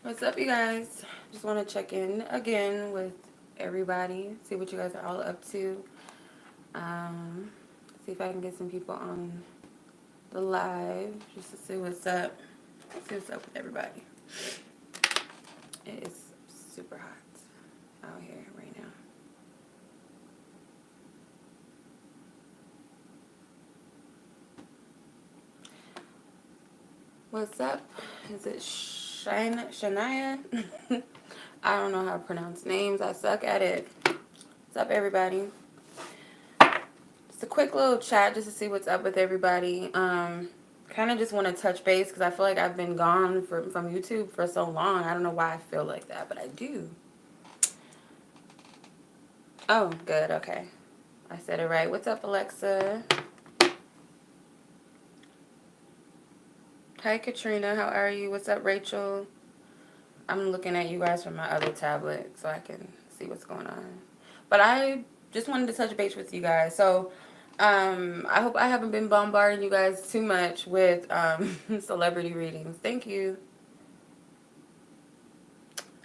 What's up, you guys? Just want to check in again with everybody, see what you guys are all up to. Um, See if I can get some people on the live just to see what's up. See what's up with everybody. It is super hot out here right now. What's up? Is it Shania? I don't know how to pronounce names. I suck at it. What's up, everybody? Just a quick little chat just to see what's up with everybody. Kind of just want to touch base because I feel like I've been gone from YouTube for so long. I don't know why I feel like that, but I do. Oh, good. Okay. I said it right. What's up, Alexa? Hi, Katrina. How are you? What's up, Rachel? I'm looking at you guys from my other tablet so I can see what's going on. But I just wanted to touch base with you guys. So, I hope I haven't been bombarding you guys too much with celebrity readings. Thank you.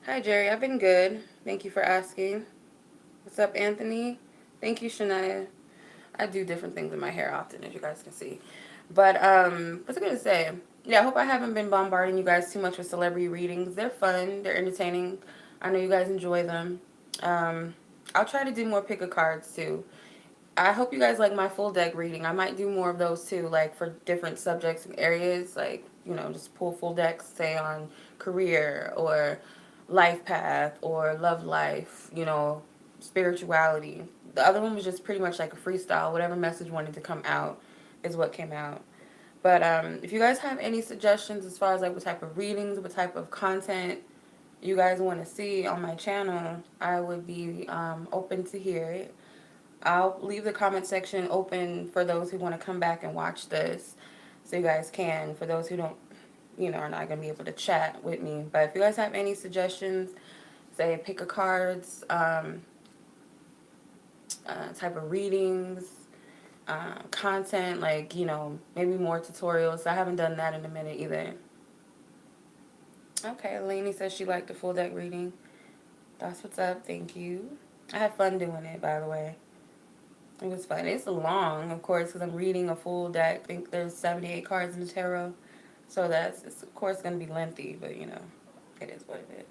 Hi, Jerry. I've been good. Thank you for asking. What's up, Anthony? Thank you, Shania. I do different things in my hair often, as you guys can see. But what's I gonna say? Yeah, I hope I haven't been bombarding you guys too much with celebrity readings. They're fun. They're entertaining. I know you guys enjoy them. Um, I'll try to do more pick a cards too. I hope you guys like my full deck reading. I might do more of those too, like for different subjects and areas. Like, just pull full decks, say on career or life path or love life, spirituality. The other one was just pretty much like a freestyle. Whatever message wanted to come out is what came out. But if you guys have any suggestions as far as like what type of readings, what type of content you guys want to see on my channel, I would be open to hear it. I'll leave the comment section open for those who want to come back and watch this, so you guys can. For those who don't, are not going to be able to chat with me. But if you guys have any suggestions, say pick a cards, type of readings, content, like, maybe more tutorials. I haven't done that in a minute either. Okay, Lainey says she liked the full deck reading. That's what's up. Thank you. I had fun doing it, by the way. It was fun. It's long, of course, because I'm reading a full deck. I think there's 78 cards in the tarot. So it's of course, going to be lengthy, but, it is what it is.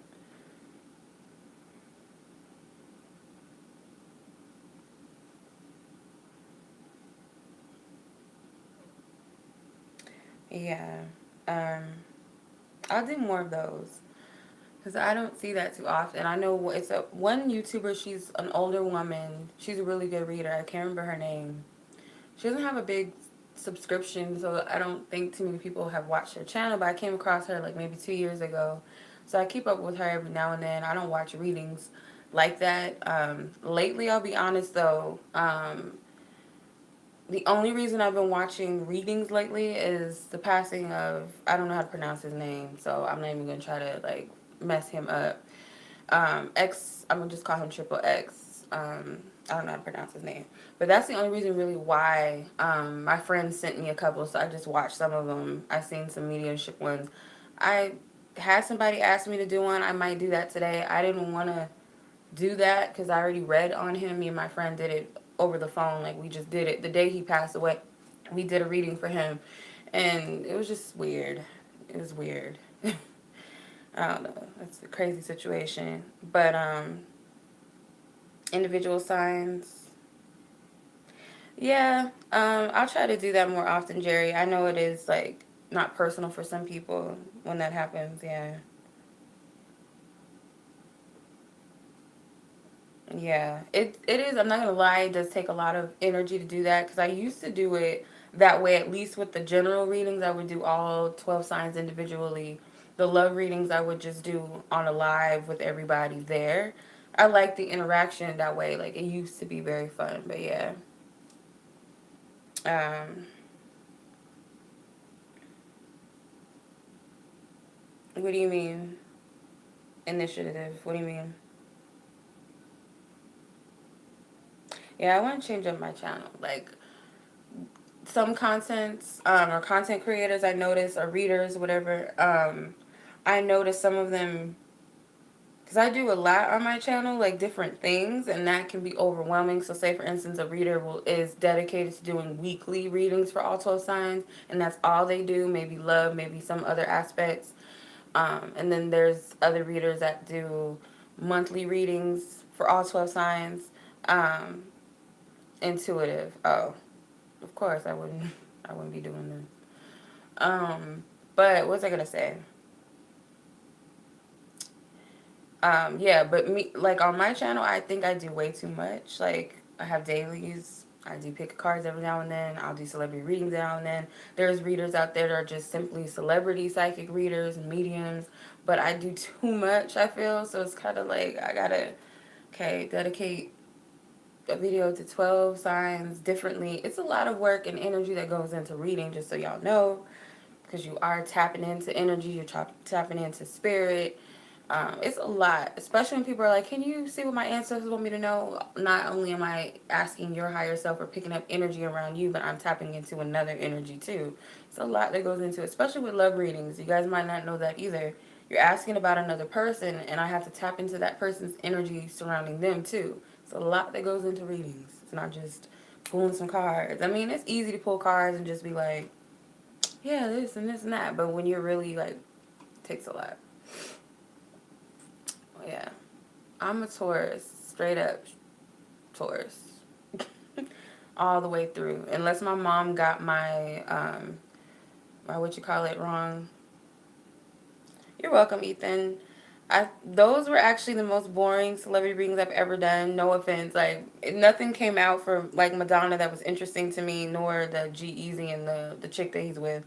Yeah. Um, I'll do more of those. Because I don't see that too often. I know it's one YouTuber, she's an older woman. She's a really good reader. I can't remember her name. She doesn't have a big subscription, so I don't think too many people have watched her channel, but I came across her like maybe 2 years ago. So I keep up with her every now and then. I don't watch readings like that. Lately, I'll be honest though, the only reason I've been watching readings lately is the passing of, I don't know how to pronounce his name, so I'm not even going to try to like mess him up. I'm going to just call him Triple X. I don't know how to pronounce his name. But that's the only reason really why my friend sent me a couple, so I just watched some of them. I seen some mediumship ones. I had somebody ask me to do one. I might do that today. I didn't want to do that because I already read on him. Me and my friend did it over the phone. Like, we just did it. The day he passed away, we did a reading for him. And it was just weird. It was weird. I don't know. It's a crazy situation. But individual signs. Yeah, I'll try to do that more often, Jerry. I know it is like not personal for some people when that happens. Yeah, yeah. It is. I'm not gonna lie. It does take a lot of energy to do that because I used to do it that way. At least with the general readings, I would do all 12 signs individually. The love readings, I would just do on a live with everybody there. I like the interaction that way. Like, it used to be very fun, but yeah. Um, what do you mean? Initiative. What do you mean? Yeah, I want to change up my channel. Like, some contents or content creators I notice or readers, whatever, I noticed some of them, because I do a lot on my channel, like different things, and that can be overwhelming. So say for instance, a reader is dedicated to doing weekly readings for all 12 signs, and that's all they do, maybe love, maybe some other aspects. And then there's other readers that do monthly readings for all 12 signs. Um, Intuitive. Oh, of course I wouldn't be doing this. But what was I gonna say? Yeah, but me, like on my channel, I think I do way too much. Like I have dailies. I do pick cards every now and then. I'll do celebrity readings now and then. There's readers out there that are just simply celebrity psychic readers and mediums. But I do too much, I feel. So it's kind of like I gotta, okay, dedicate a video to 12 signs differently. It's a lot of work and energy that goes into reading, just so y'all know, because you are tapping into energy, you're tapping into spirit. It's a lot, especially when people are like, can you see what my ancestors want me to know? Not only am I asking your higher self or picking up energy around you, but I'm tapping into another energy too. It's a lot that goes into it, especially with love readings. You guys might not know that either. You're asking about another person, and I have to tap into that person's energy surrounding them too. It's a lot that goes into readings. It's not just pulling some cards. I mean, it's easy to pull cards and just be like, yeah, this and this and that. But when you're really like, it takes a lot. Yeah. I'm a Taurus, straight up Taurus, all the way through. Unless my mom got my what you call it wrong. You're welcome, Ethan. Those were actually the most boring celebrity readings I've ever done. No offense, like nothing came out for like Madonna that was interesting to me, nor the G-Eazy and the chick that he's with.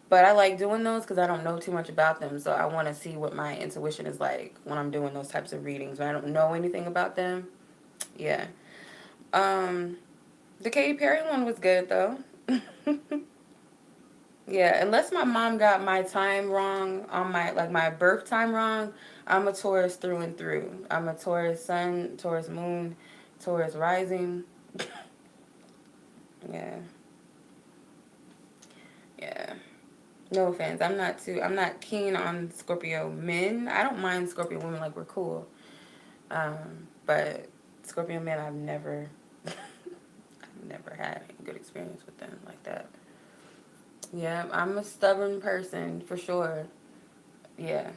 But I like doing those because I don't know too much about them, so I want to see what my intuition is like when I'm doing those types of readings. When I don't know anything about them, yeah. Um, the Katy Perry one was good though. Yeah, unless my mom got my time wrong on my birth time wrong, I'm a Taurus through and through. I'm a Taurus sun, Taurus moon, Taurus rising. Yeah, yeah. No offense. I'm not keen on Scorpio men. I don't mind Scorpio women, like we're cool. But Scorpio men I've never had a good experience with them like that. Yeah, I'm a stubborn person for sure. Yeah.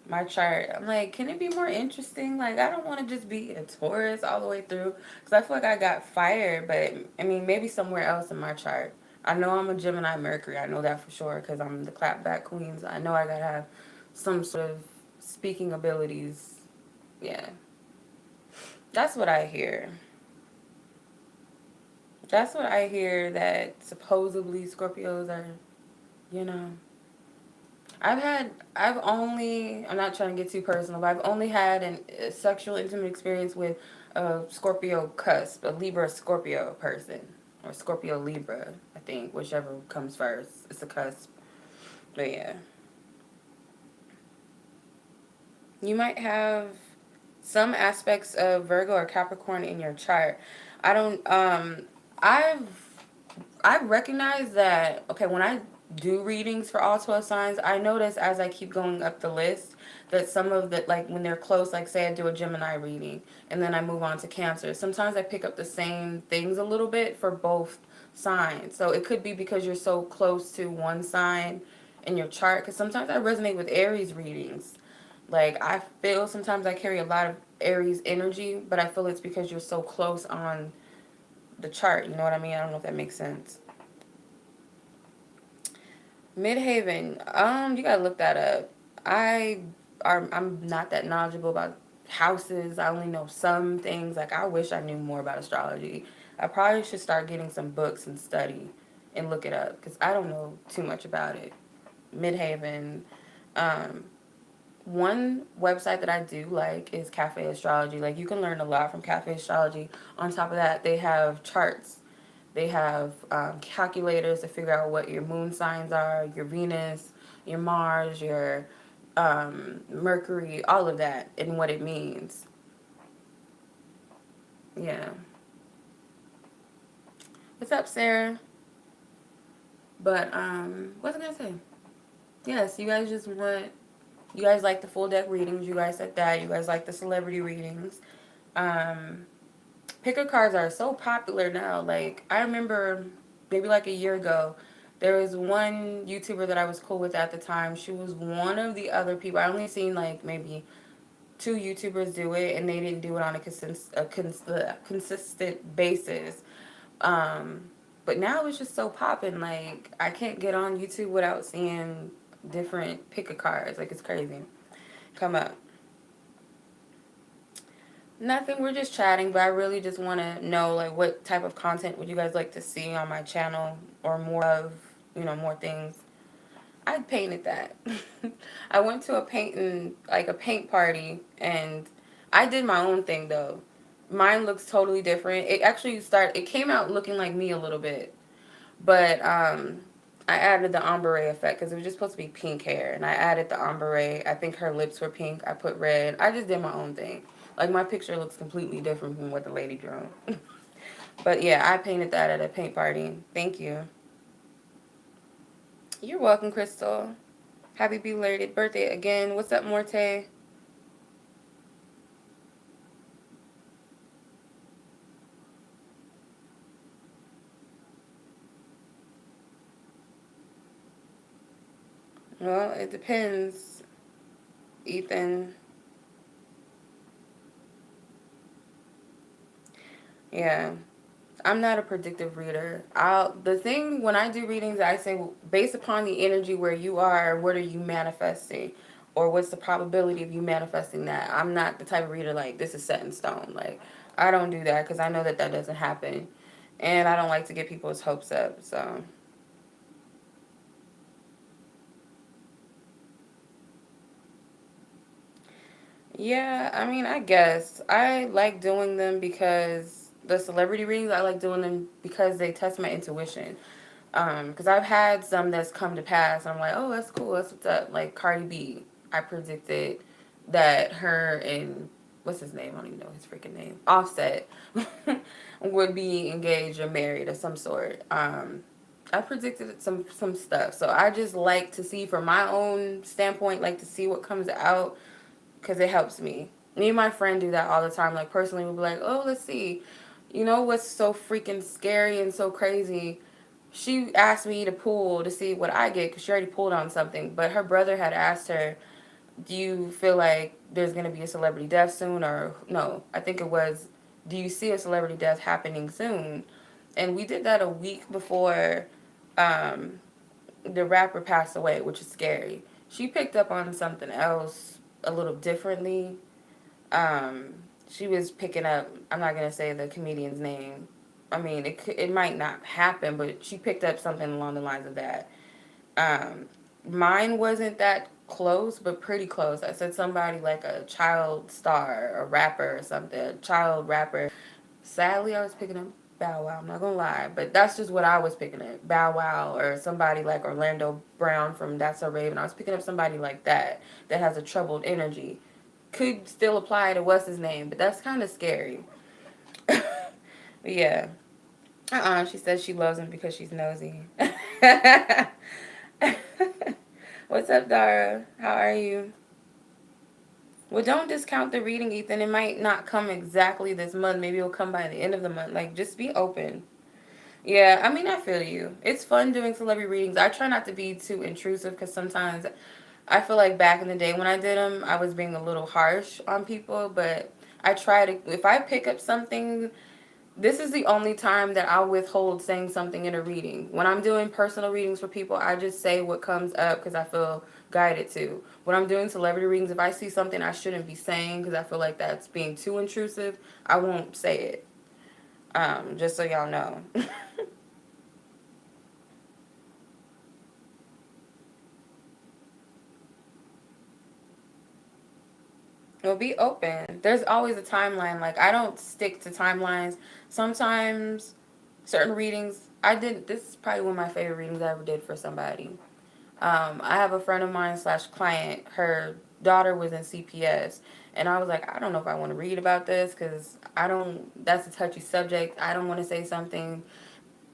My chart, I'm like, can it be more interesting? Like, I don't want to just be a Taurus all the way through. Because I feel like I got fired, but I mean, maybe somewhere else in my chart. I know I'm a Gemini Mercury. I know that for sure because I'm the clapback queens. I know I got to have some sort of speaking abilities. Yeah. That's what I hear. That's what I hear that supposedly Scorpios are, you know. I'm not trying to get too personal, but I've only had a sexual intimate experience with a Scorpio cusp, a Libra Scorpio person, or Scorpio Libra, I think, whichever comes first. It's a cusp. But yeah. You might have some aspects of Virgo or Capricorn in your chart. I don't, I've I recognize that, okay, when I do readings for all 12 signs, I notice as I keep going up the list that some of the, like when they're close, like say I do a Gemini reading and then I move on to Cancer, sometimes I pick up the same things a little bit for both signs. So it could be because you're so close to one sign in your chart, because sometimes I resonate with Aries readings. Like I feel sometimes I carry a lot of Aries energy, but I feel it's because you're so close on the chart. You know what I mean? I don't know if that makes sense. Midhaven. You gotta look that up. I'm not that knowledgeable about houses. I only know some things. Like I wish I knew more about astrology. I probably should start getting some books and study and look it up because I don't know too much about it. Midhaven. Um, One website that I do like is Cafe Astrology. Like you can learn a lot from Cafe Astrology. On top of that, they have charts. They have calculators to figure out what your moon signs are, your Venus, your Mars, your Mercury, all of that, and what it means. Yeah. What's up, Sarah? But what was I gonna say? Yes, you guys just want. You guys like the full deck readings. You guys said that. You guys like the celebrity readings. Um, Picker cards are so popular now. Like, I remember maybe like a year ago, there was one YouTuber that I was cool with at the time. She was one of the other people. I only seen like maybe two YouTubers do it, and they didn't do it on consistent basis. Um, but now it's just so popping. Like, I can't get on YouTube without seeing different picker cards. Like, it's crazy. Come up. Nothing. We're just chatting, but I really just want to know like what type of content would you guys like to see on my channel, or more of, more things. I painted that. I went to a paint party, and I did my own thing though. Mine looks totally different. It came out looking like me a little bit, but I added the ombre effect because it was just supposed to be pink hair, and I added the ombre. I think her lips were pink. I put red. I just did my own thing. Like, my picture looks completely different from what the lady drew. But yeah, I painted that at a paint party. Thank you. You're welcome, Crystal. Happy belated birthday again. What's up, Morte? Well, it depends, Ethan. Yeah. I'm not a predictive reader. The thing when I do readings, I say, well, based upon the energy where you are, what are you manifesting, or what's the probability of you manifesting that. I'm not the type of reader like this is set in stone. Like, I don't do that because I know that that doesn't happen, and I don't like to get people's hopes up. So yeah, I mean, I guess I like doing them because the celebrity readings, I like doing them because they test my intuition. Because I've had some that's come to pass. I'm like, oh, that's cool. That's what's up. Like Cardi B, I predicted that her and what's his name? I don't even know his freaking name. Offset would be engaged or married of some sort. I predicted some stuff. So I just like to see from my own standpoint, like to see what comes out because it helps me. Me and my friend do that all the time. Like, personally, we'll be like, oh, let's see. You know what's so freaking scary and so crazy? She asked me to pull to see what I get because she already pulled on something. But her brother had asked her, do you feel like there's going to be a celebrity death soon? Or no, I think it was, do you see a celebrity death happening soon? And we did that a week before um, the rapper passed away, which is scary. She picked up on something else a little differently. Um, she was picking up, I'm not going to say the comedian's name. I mean, it might not happen, but she picked up something along the lines of that. Um, Mine wasn't that close, but pretty close. I said somebody like a child star, a rapper or something, a child rapper. Sadly, I was picking up Bow Wow. I'm not gonna lie, but that's just what I was picking up. Bow Wow or somebody like Orlando Brown from That's So Raven. I was picking up somebody like that that has a troubled energy. Could still apply to what's his name, but that's kind of scary. But yeah. She says she loves him because she's nosy. What's up, Dara? How are you? Well, don't discount the reading, Ethan. It might not come exactly this month. Maybe it'll come by the end of the month. Like, just be open. Yeah, I mean, I feel you. It's fun doing celebrity readings. I try not to be too intrusive because sometimes I feel like back in the day when I did them, I was being a little harsh on people. But I try to, if I pick up something, this is the only time that I'll withhold saying something in a reading. When I'm doing personal readings for people, I just say what comes up because I feel guided to. When I'm doing celebrity readings, if I see something I shouldn't be saying because I feel like that's being too intrusive, I won't say it. Just so y'all know. It'll be open. There's always a timeline. Like, I don't stick to timelines. Sometimes certain readings, this is probably one of my favorite readings I ever did for somebody. I have a friend of mine slash client. Her daughter was in CPS, and I was like, I don't know if I want to read about this because I don't. That's a touchy subject. I don't want to say something.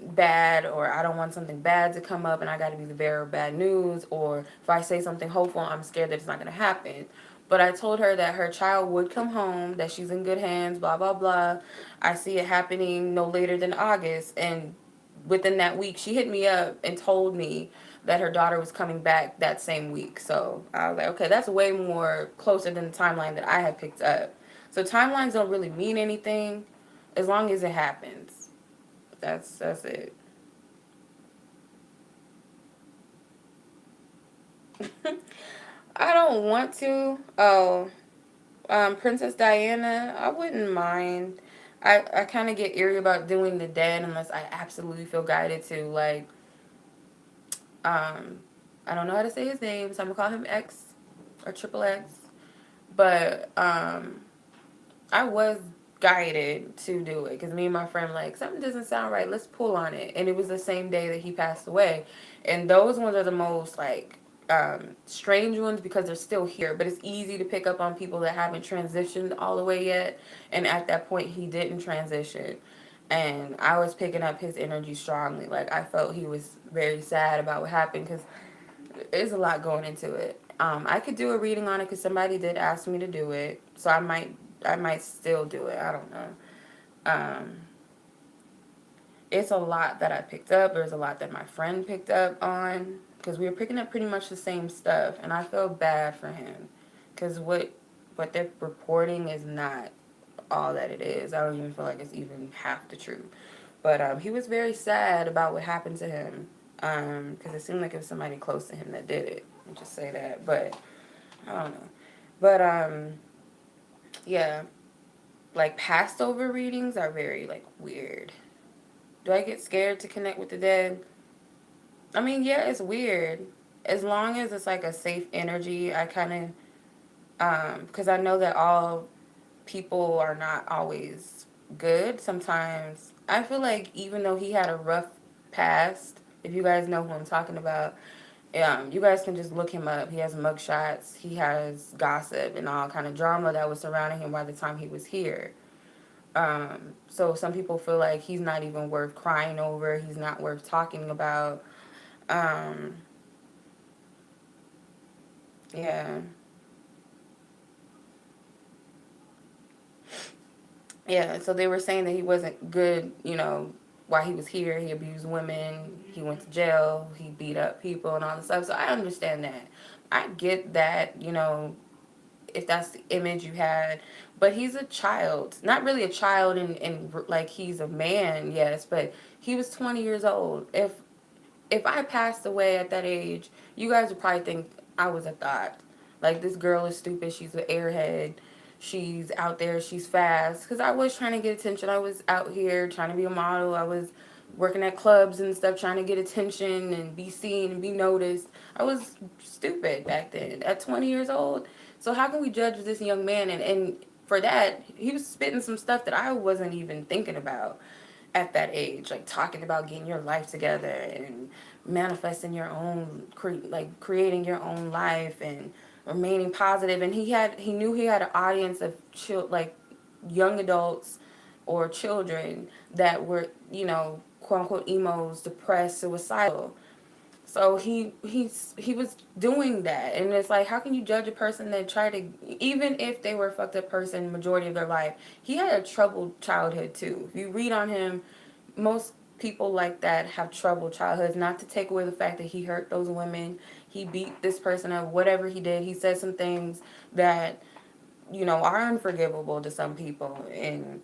bad, or I don't want something bad to come up and I got to be the bearer of bad news, or if I say something hopeful, I'm scared that it's not going to happen. But I told her that her child would come home, that she's in good hands, blah, blah, blah. I see it happening no later than August. And within that week, she hit me up and told me that her daughter was coming back that same week. So I was like, okay, that's way more closer than the timeline that I had picked up. So timelines don't really mean anything as long as it happens. That's it. I don't want to. Oh, Princess Diana, I wouldn't mind. I kind of get eerie about doing the dead unless I absolutely feel guided to. Like, um, I don't know how to say his name, so I'm gonna call him X or Triple X. But I was guided to do it because me and my friend like something doesn't sound right. Let's pull on it, and it was the same day that he passed away, and those ones are the most like strange ones because they're still here. But it's easy to pick up on people that haven't transitioned all the way yet, and at that point he didn't transition. And I was picking up his energy strongly. Like I felt he was very sad about what happened because there's a lot going into it. I could do a reading on it because somebody did ask me to do it, so I might still do it. I don't know. Um, it's a lot that I picked up. There's a lot that my friend picked up on because we were picking up pretty much the same stuff, and I feel bad for him because what they're reporting is not all that it is. I don't even feel like it's even half the truth. But he was very sad about what happened to him because it seemed like it was somebody close to him that did it. I'll just say that, but I don't know. But yeah, like past over readings are very like weird. Do I get scared to connect with the dead? I mean, yeah, it's weird. As long as it's like a safe energy, I kind of because I know that all people are not always good. Sometimes I feel like even though he had a rough past, if you guys know who I'm talking about, you guys can just look him up. He has mugshots. He has gossip and all kind of drama that was surrounding him by the time he was here. So some people feel like he's not even worth crying over. He's not worth talking about. Um, yeah, yeah. So they were saying that he wasn't good. While he was here, he abused women. He went to jail. He beat up people and all this stuff. So I understand that. I get that. If that's the image you had. But he's a child. Not really a child in like he's a man, yes, but he was 20 years old. If I passed away at that age, you guys would probably think I was a thought. Like this girl is stupid, she's an airhead. She's out there, she's fast. Because I was trying to get attention. I was out here trying to be a model. I was working at clubs and stuff, trying to get attention and be seen and be noticed. I was stupid back then at 20 years old. So how can we judge this young man? And for that, he was spitting some stuff that I wasn't even thinking about at that age, like talking about getting your life together and manifesting your own, creating your own life and remaining positive. And he knew he had an audience of like young adults or children that were, quote unquote emos, depressed, suicidal. So he was doing that, and it's like, how can you judge a person that tried to, even if they were a fucked up person majority of their life? He had a troubled childhood too. If you read on him, most people like that have troubled childhoods. Not to take away the fact that he hurt those women, he beat this person up, whatever he did. He said some things that are unforgivable to some people, and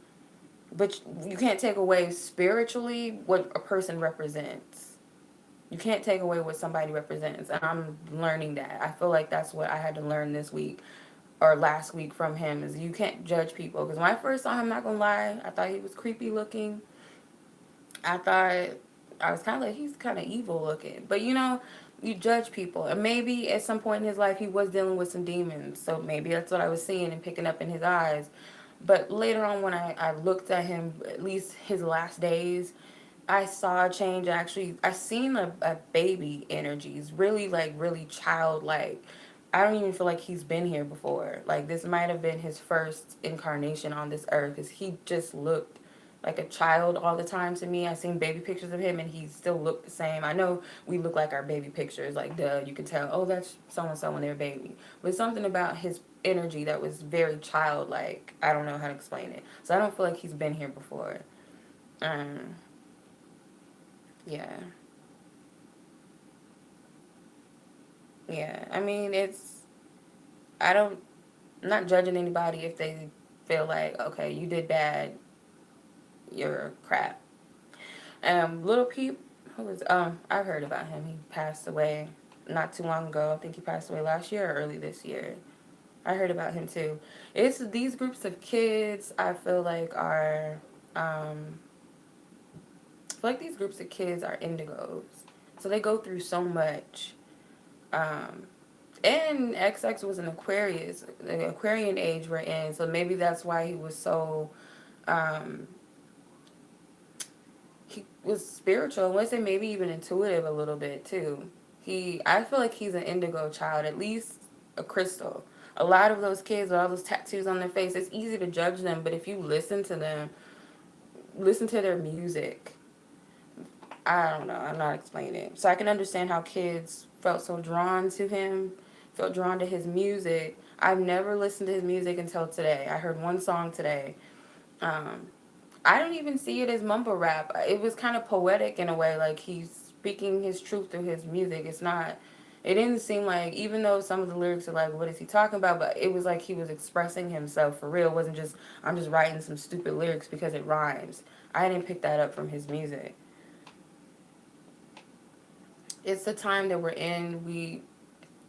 but you can't take away spiritually what a person represents. You can't take away what somebody represents. And I'm learning that. I feel like that's what I had to learn this week or last week from him is you can't judge people. Because when I first saw him, not going to lie, I thought he was creepy looking. I thought I was kind of like, he's kind of evil looking. But you judge people. And maybe at some point in his life, he was dealing with some demons. So maybe that's what I was seeing and picking up in his eyes. But later on, when I looked at him, at least his last days, I saw a change. Actually, I seen a baby energies, really like really childlike. I don't even feel like he's been here before. Like this might have been his first incarnation on this earth, because he just looked like a child all the time to me. I seen baby pictures of him and he still looked the same. I know we look like our baby pictures, like duh, you can tell, oh, that's so and so when they're a baby. But something about his energy that was very childlike. I don't know how to explain it. So I don't feel like he's been here before. Um, yeah. Yeah. I mean, I don't, I'm not judging anybody if they feel like, okay, you did bad, you're crap. Little Peep, who was I've heard about him. He passed away not too long ago. I think he passed away last year or early this year. I heard about him too. It's these groups of kids I feel like are I feel like these groups of kids are indigos. So they go through so much. Um and XX was an Aquarius, the Aquarian age we're in, so maybe that's why he was so um he was spiritual. I want to say maybe even intuitive a little bit too. I feel like he's an indigo child, at least a crystal. A lot of those kids with all those tattoos on their face, it's easy to judge them, but if you listen to them, listen to their music, I don't know, I'm not explaining it. So I can understand how kids felt so drawn to him, felt drawn to his music. I've never listened to his music until today. I heard one song today. Um, I don't even see it as mumble rap. It was kind of poetic in a way, like he's speaking his truth through his music. It's not. It didn't seem like, even though some of the lyrics are like, what is he talking about? But it was like he was expressing himself for real. It wasn't just, I'm just writing some stupid lyrics because it rhymes. I didn't pick that up from his music. It's the time that we're in. We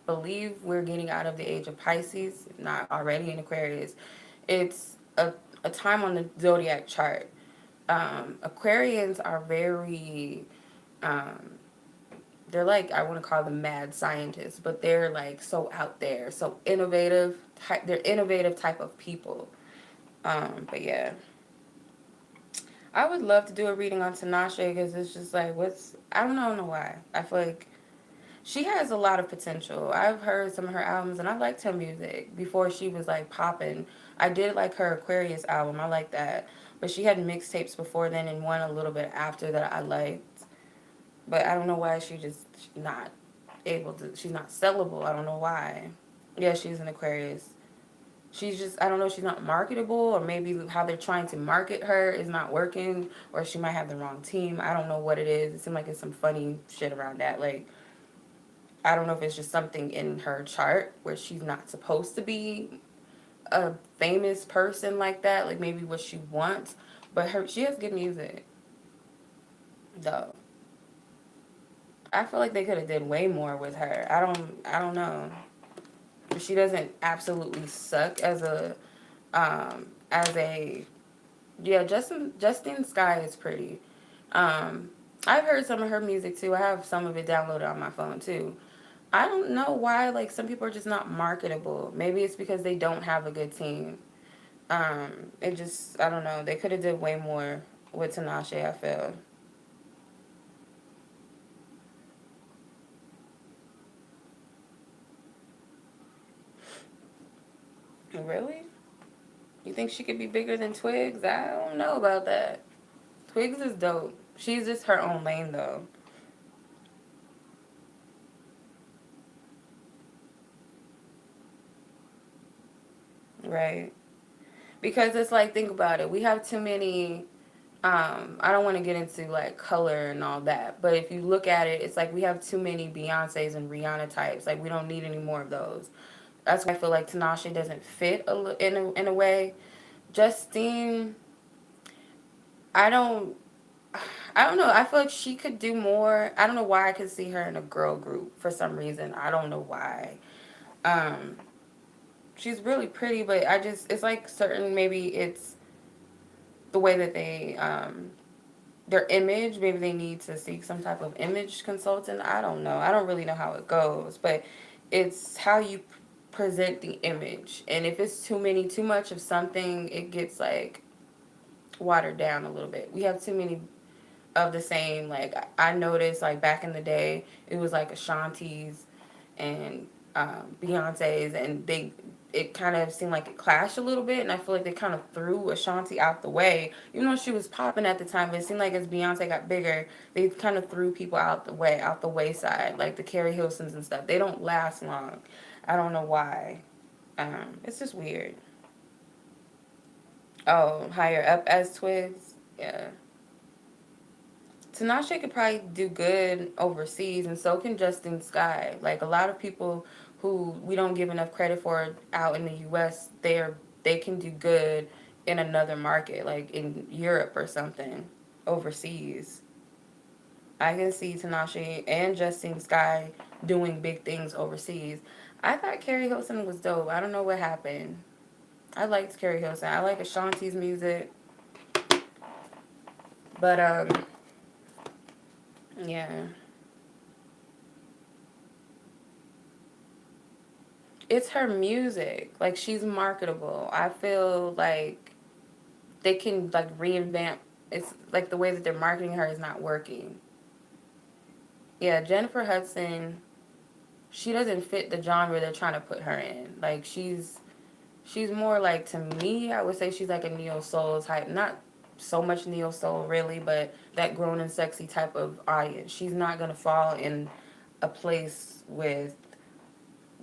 believe we're getting out of the age of Pisces, if not already in Aquarius. It's a time on the zodiac chart. Aquarians are very, um, they're like, I want to call them mad scientists, but they're like so out there, so innovative. They're innovative type of people. But yeah, I would love to do a reading on Tinashe because it's just like, I don't know why. I feel like she has a lot of potential. I've heard some of her albums and I liked her music before she was like popping. I did like her Aquarius album. I like that. But she had mixtapes before then and one a little bit after that I liked. But I don't know why she's not able to, she's not sellable. I don't know why. Yeah, she's an Aquarius. She's just, I don't know, she's not marketable, or maybe how they're trying to market her is not working, or she might have the wrong team. I don't know what it is. It seemed like it's some funny shit around that. Like, I don't know if it's just something in her chart where she's not supposed to be a famous person like that, like maybe what she wants. But she has good music, though. I feel like they could have did way more with her. I don't know. She doesn't absolutely suck as a yeah, Justine Skye is pretty. Um I've heard some of her music too. I have some of it downloaded on my phone too. I don't know why like some people are just not marketable. Maybe it's because they don't have a good team. It just, I don't know. They could have did way more with Tinashe, I feel. Really? You think she could be bigger than Twigs? I don't know about that. Twigs is dope. She's just her own lane though. Right. Because it's like, think about it. We have too many I don't want to get into like color and all that, but if you look at it, it's like we have too many Beyonces and Rihanna types. Like we don't need any more of those. That's why I feel like Tinashe doesn't fit in a way. Justine, I don't I don't know. I feel like she could do more. I don't know why I could see her in a girl group for some reason. I don't know why. Um, she's really pretty, but it's like certain, maybe it's the way that their image, maybe they need to seek some type of image consultant. I don't know. I don't really know how it goes, but it's how you present the image. And if it's too much of something, it gets like watered down a little bit. We have too many of the same. Like I noticed, like back in the day, it was like Ashanti's and Beyonce's, and it kind of seemed like it clashed a little bit, and I feel like they kind of threw Ashanti out the way. Even though she was popping at the time, but it seemed like as Beyonce got bigger, they kind of threw people out the way, out the wayside, like the Carrie Hilsons and stuff. They don't last long. I don't know why. It's just weird. Oh, higher up as Twigs? Yeah. Tinashe could probably do good overseas, and so can Justin Sky. Like a lot of people who we don't give enough credit for out in the U.S., they can do good in another market, like in Europe or something, overseas. I can see Tinashe and Justin Sky doing big things overseas. I thought Carrie Hilson was dope. I don't know what happened. I liked Carrie Hilson. I like Ashanti's music, but yeah. It's her music. Like she's marketable. I feel like they can like reinvent. It's like the way that they're marketing her is not working. Yeah, Jennifer Hudson, she doesn't fit the genre they're trying to put her in. Like she's more like, to me, I would say she's like a neo soul type. Not so much neo soul really, but that grown and sexy type of audience. She's not gonna fall in a place with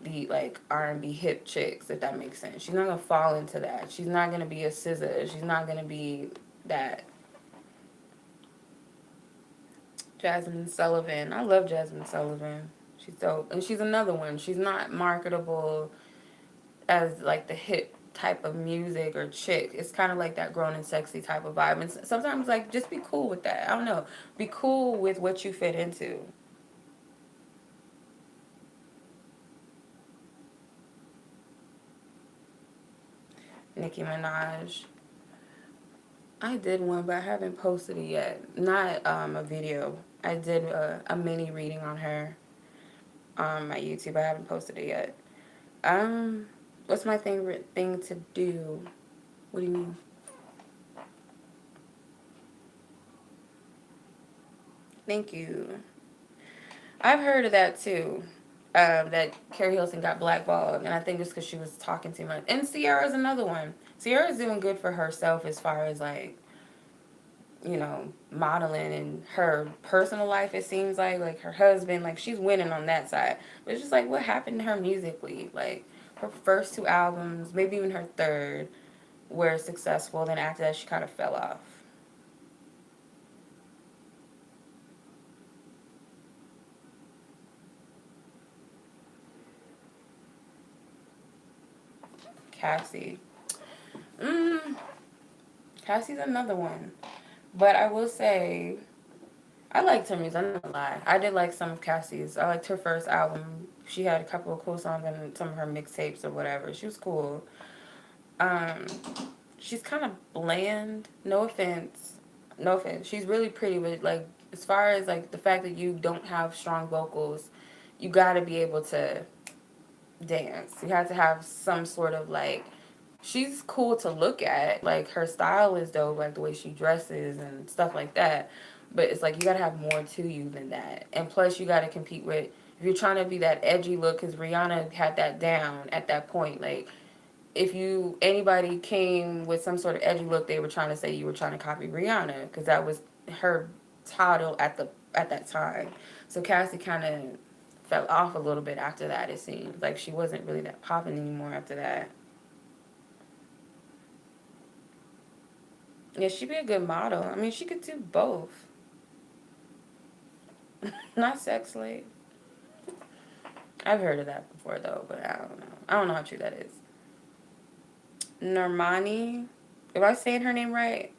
the like R&B hip chicks, if that makes sense. She's not gonna fall into that. She's not gonna be a SZA. She's not gonna be that. Jasmine Sullivan. I love Jasmine Sullivan. She's dope, and she's another one. She's not marketable as like the hip type of music or chick. It's kind of like that grown and sexy type of vibe. And sometimes like just be cool with that. I don't know. Be cool with what you fit into. Nicki Minaj. I did one, but I haven't posted it yet. Not a video. I did a mini reading on her on my YouTube. I haven't posted it yet. Um, what's my favorite thing to do? What do you mean? Thank you. I've heard of that too. That Carrie Hilson got blackballed, and I think it's because she was talking too much. And Sierra's another one. Sierra's doing good for herself as far as like, modeling and her personal life, it seems like her husband, like she's winning on that side. But it's just like what happened to her musically? Like her first two albums, maybe even her third, were successful. Then after that, she kind of fell off. Cassie. Mm, Cassie's another one. But I will say, I liked her music. I'm not gonna lie. I did like some of Cassie's. I liked her first album. She had a couple of cool songs in some of her mixtapes or whatever. She was cool. Um, she's kind of bland. No offense. No offense. She's really pretty, but like as far as like the fact that you don't have strong vocals, you got to be able to dance. You have to have some sort of like, she's cool to look at. Like her style is dope, like the way she dresses and stuff like that. But it's like you gotta have more to you than that. And plus, you gotta compete with, if you're trying to be that edgy look, because Rihanna had that down at that point. Like if anybody came with some sort of edgy look, they were trying to say you were trying to copy Rihanna, because that was her title at that time. So Cassie kind of fell off a little bit after that. It seems like she wasn't really that popping anymore after that. Yeah, she'd be a good model. I mean, she could do both. Not sex slave. I've heard of that before though, but I don't know. I don't know how true that is. Normani, am I saying her name right?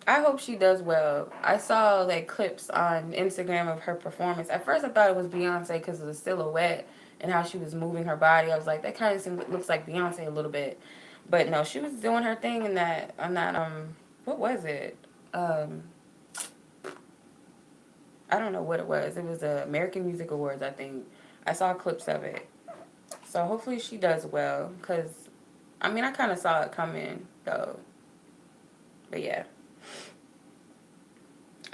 I hope she does well. I saw like clips on Instagram of her performance. At first, I thought it was Beyonce because of the silhouette and how she was moving her body. I was like, that kind of looks like Beyonce a little bit, but no, she was doing her thing in that. On that. What was it? Um, I don't know what it was. It was the American Music Awards, I think. I saw clips of it. So hopefully she does well, because I mean, I kind of saw it coming though. But yeah.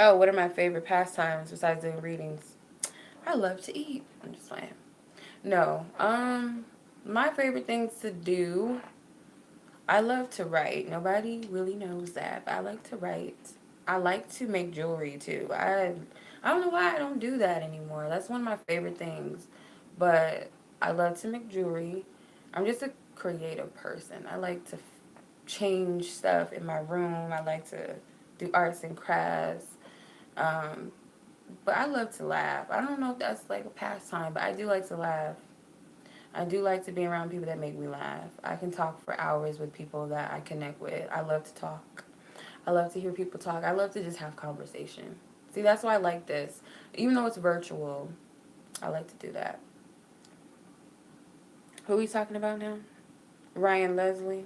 Oh, what are my favorite pastimes besides doing readings? I love to eat. I'm just playing. No. My favorite things to do, I love to write. Nobody really knows that, but I like to write. I like to make jewelry too. I don't know why I don't do that anymore. That's one of my favorite things. But I love to make jewelry. I'm just a creative person. I like to change stuff in my room. I like to do arts and crafts. Um, but I love to laugh. I don't know if that's like a pastime, but I do like to laugh. I do like to be around people that make me laugh. I can talk for hours with people that I connect with. I love to talk. I love to hear people talk. I love to just have conversation. See, that's why I like this. Even though it's virtual, I like to do that. Who are we talking about now? Ryan Leslie.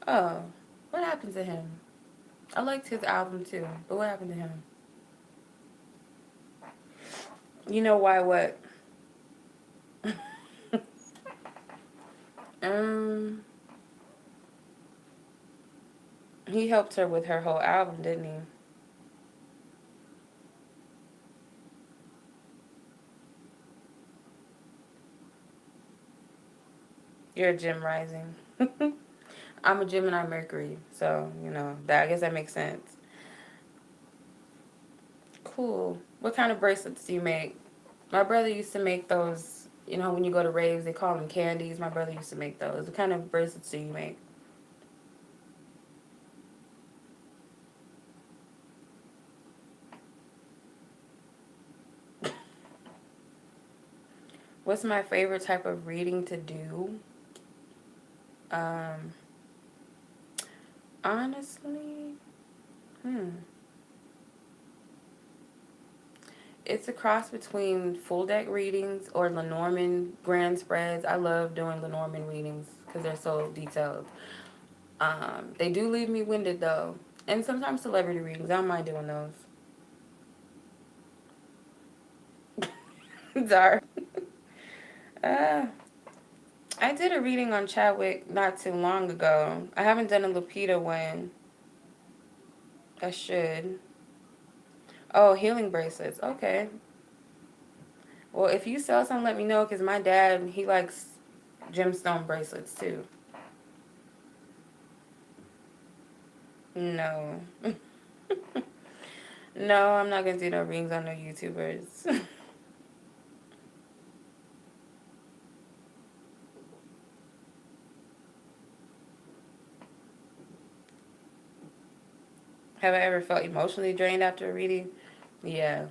Oh, what happened to him? I liked his album too, but what happened to him? You know why what? um, he helped her with her whole album, didn't he? You're a Gem Rising. I'm a Gemini Mercury, so that I guess that makes sense. Cool. What kind of bracelets do you make? My brother used to make those. When you go to raves, they call them candies. My brother used to make those. What kind of bracelets do you make? What's my favorite type of reading to do? Um, honestly, hmm. It's a cross between full deck readings or Lenormand grand spreads. I love doing Lenormand readings because they're so detailed. They do leave me winded though. And sometimes celebrity readings. I don't mind doing those. Sorry. Uh, I did a reading on Chadwick not too long ago. I haven't done a Lupita one. I should. Oh, healing bracelets. Okay. Well, if you sell some, let me know because my dad, he likes gemstone bracelets too. No. No, I'm not going to do no rings on no YouTubers. Have I ever felt emotionally drained after a reading? Yeah.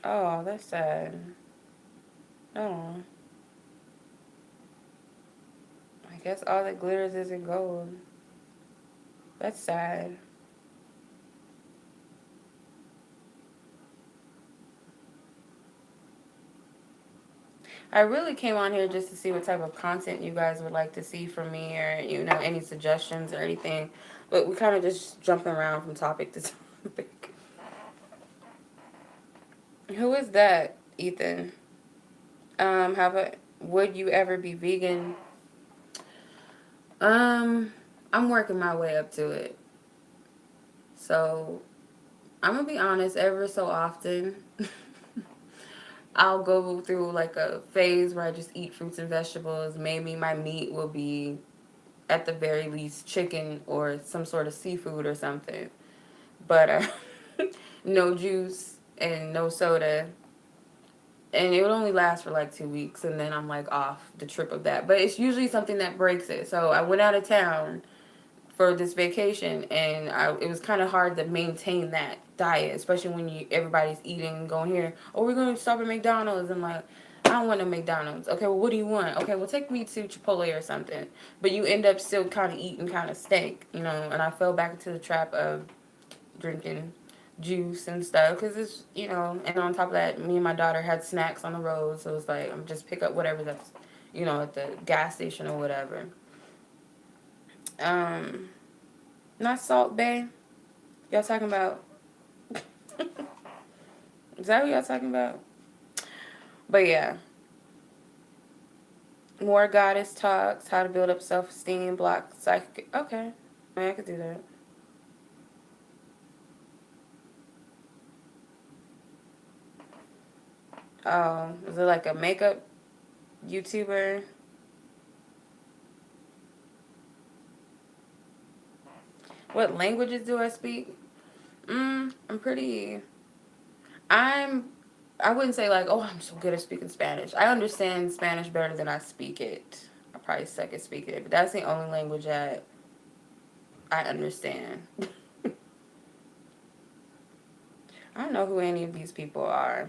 Oh, that's sad. Oh, I guess all that glitters isn't gold. That's sad. I really came on here just to see what type of content you guys would like to see from me or, any suggestions or anything. But we kind of just jumping around from topic to topic. Who is that, Ethan? Would you ever be vegan? Um, I'm working my way up to it. So I'm gonna be honest, ever so often, I'll go through like a phase where I just eat fruits and vegetables. Maybe my meat will be at the very least chicken or some sort of seafood or something. But no juice and no soda. And it would only last for like 2 weeks, and then I'm like off the trip of that. But it's usually something that breaks it. So I went out of town for this vacation, and it was kind of hard to maintain that diet, especially when everybody's eating and going here. Oh, we're going to stop at McDonald's. And like, I don't want no McDonald's. Okay, well, what do you want? Okay, well, take me to Chipotle or something. But you end up still kind of eating kind of steak. And I fell back into the trap of drinking juice and stuff because and on top of that, me and my daughter had snacks on the road, so it's like I'm just pick up whatever that's at the gas station or whatever. um Not Salt Bay. Y'all talking about? Is that what y'all talking about? But yeah, more goddess talks, how to build up self-esteem, block psychic. Okay, I could do that. Oh, is it like a makeup YouTuber? What languages do I speak? I'm pretty. I'm. I wouldn't say like, oh, I'm so good at speaking Spanish. I understand Spanish better than I speak it. I probably suck at speaking it, but that's the only language that I understand. I don't know who any of these people are.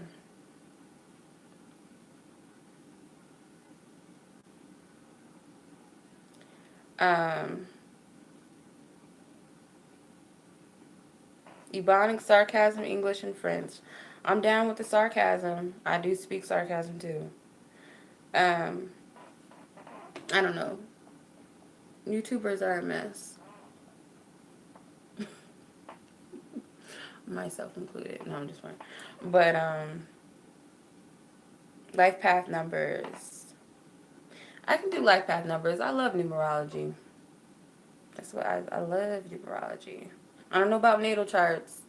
Um, Ebonic sarcasm, English, and French. I'm down with the sarcasm. I do speak sarcasm too. Um, I don't know. YouTubers are a mess. Myself included. No, I'm just fine. But life path numbers. I can do life path numbers. I love numerology. That's what I love numerology. I don't know about natal charts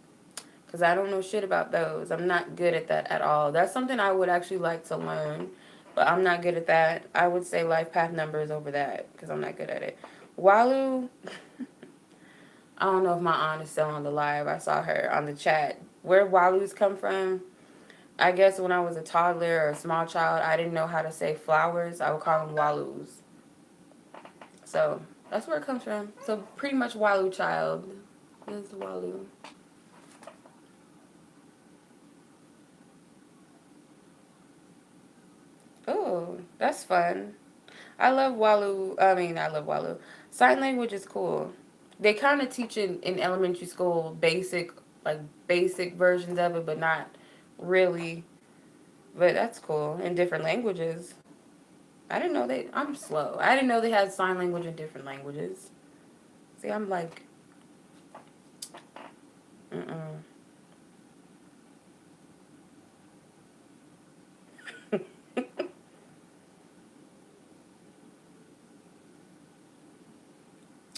because I don't know shit about those. I'm not good at that at all. That's something I would actually like to learn, but I'm not good at that. I would say life path numbers over that because I'm not good at it. Walu, I don't know if my aunt is still on the live. I saw her on the chat. Where Walus come from? I guess when I was a toddler or a small child, I didn't know how to say flowers. I would call them Walus. So that's where it comes from. So pretty much Walu child is Walu. Oh, that's fun. I love Walu. I love Walu. Sign language is cool. They kind of teach in elementary school like basic versions of it, but not really. But that's cool in different languages. I didn't know they. I'm slow. I didn't know they had sign language in different languages. See, I'm like, mm-mm.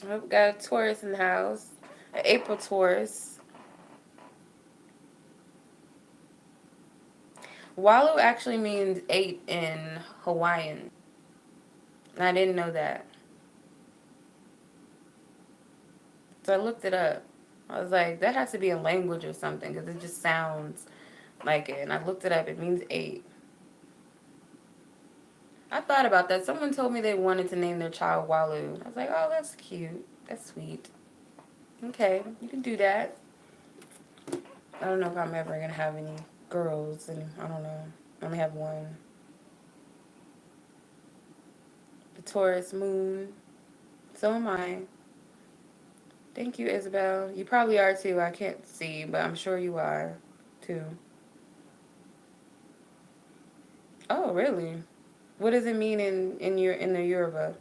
I've got a Taurus in the house. An April Taurus. Walu actually means 8 in Hawaiian. I didn't know that. So I looked it up. I was like, that has to be a language or something because it just sounds like it. And I looked it up. It means 8. I thought about that. Someone told me they wanted to name their child Walu. I was like, oh, that's cute. That's sweet. Okay, you can do that. I don't know if I'm ever going to have any girls. And I don't know. I only have one. The Taurus moon. So am I. Thank you, Isabel. You probably are too. I can't see, but I'm sure you are too. Oh, really? What does it mean in the Yoruba?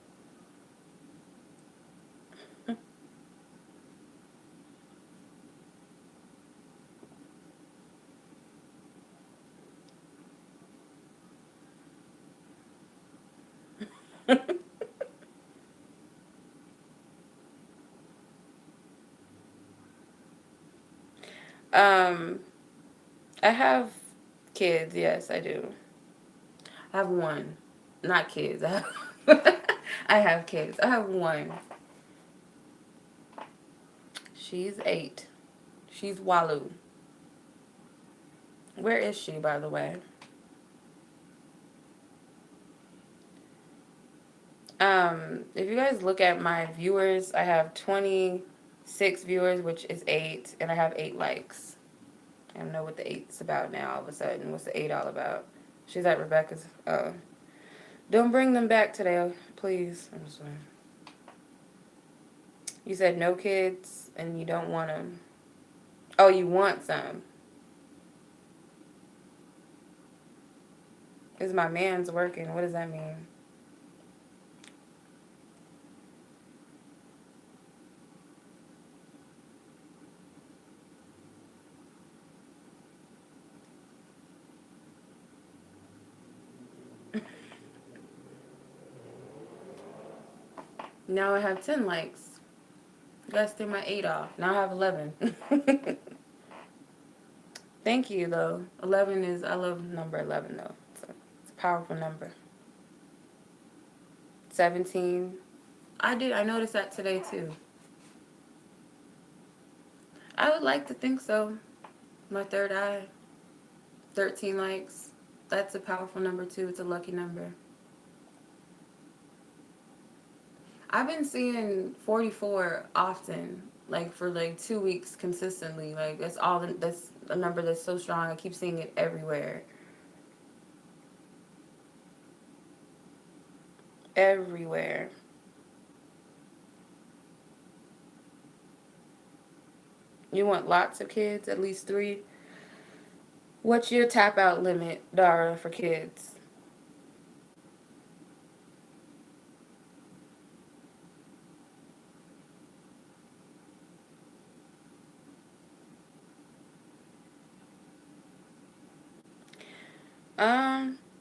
um, I have kids. Yes, I do. I have one. Not kids. I have kids. I have one. She's 8. She's Walu. Where is she, by the way? If you guys look at my viewers, I have 26 viewers, which is 8, and I have 8 likes. I don't know what the 8's about now all of a sudden. What's the 8 all about? She's at Rebecca's. Don't bring them back today, please. I'm sorry. You said no kids and you don't want them. Oh, you want some. Is my man's working? What does that mean? Now I have 10 likes. You guys threw my 8 off. Now I have 11. Thank you, though. 11 is, I love number 11, though. It's a powerful number. 17. I noticed that today, too. I would like to think so. My third eye. 13 likes. That's a powerful number, too. It's a lucky number. I've been seeing 44 often, like for like 2 weeks consistently. Like that's a number that's so strong. I keep seeing it everywhere. Everywhere. You want lots of kids, at least 3. What's your tap out limit, Dara, for kids?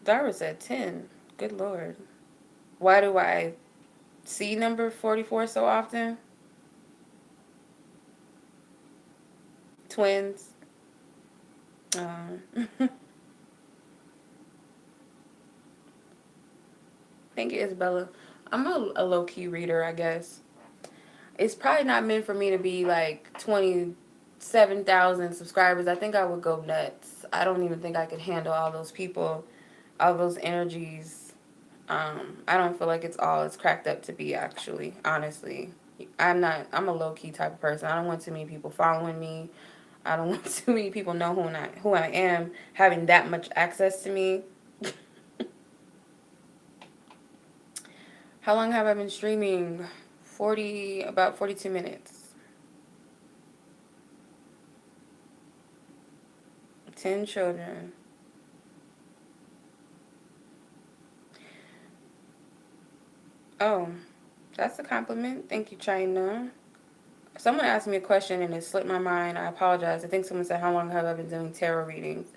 Dara said 10. Good lord. Why do I see number 44 so often? Twins. Thank you, Isabella. I'm a low key reader, I guess. It's probably not meant for me to be like 27,000 subscribers. I think I would go nuts. I don't even think I could handle all those people, all those energies. I don't feel like it's all it's cracked up to be, actually, honestly. I'm a low key type of person. I don't want too many people following me. I don't want too many people know who I am, having that much access to me. How long have I been streaming? About 42 minutes. 10 children. Oh, that's a compliment. Thank you, China. Someone asked me a question and it slipped my mind. I apologize. I think someone said, how long have I been doing tarot readings?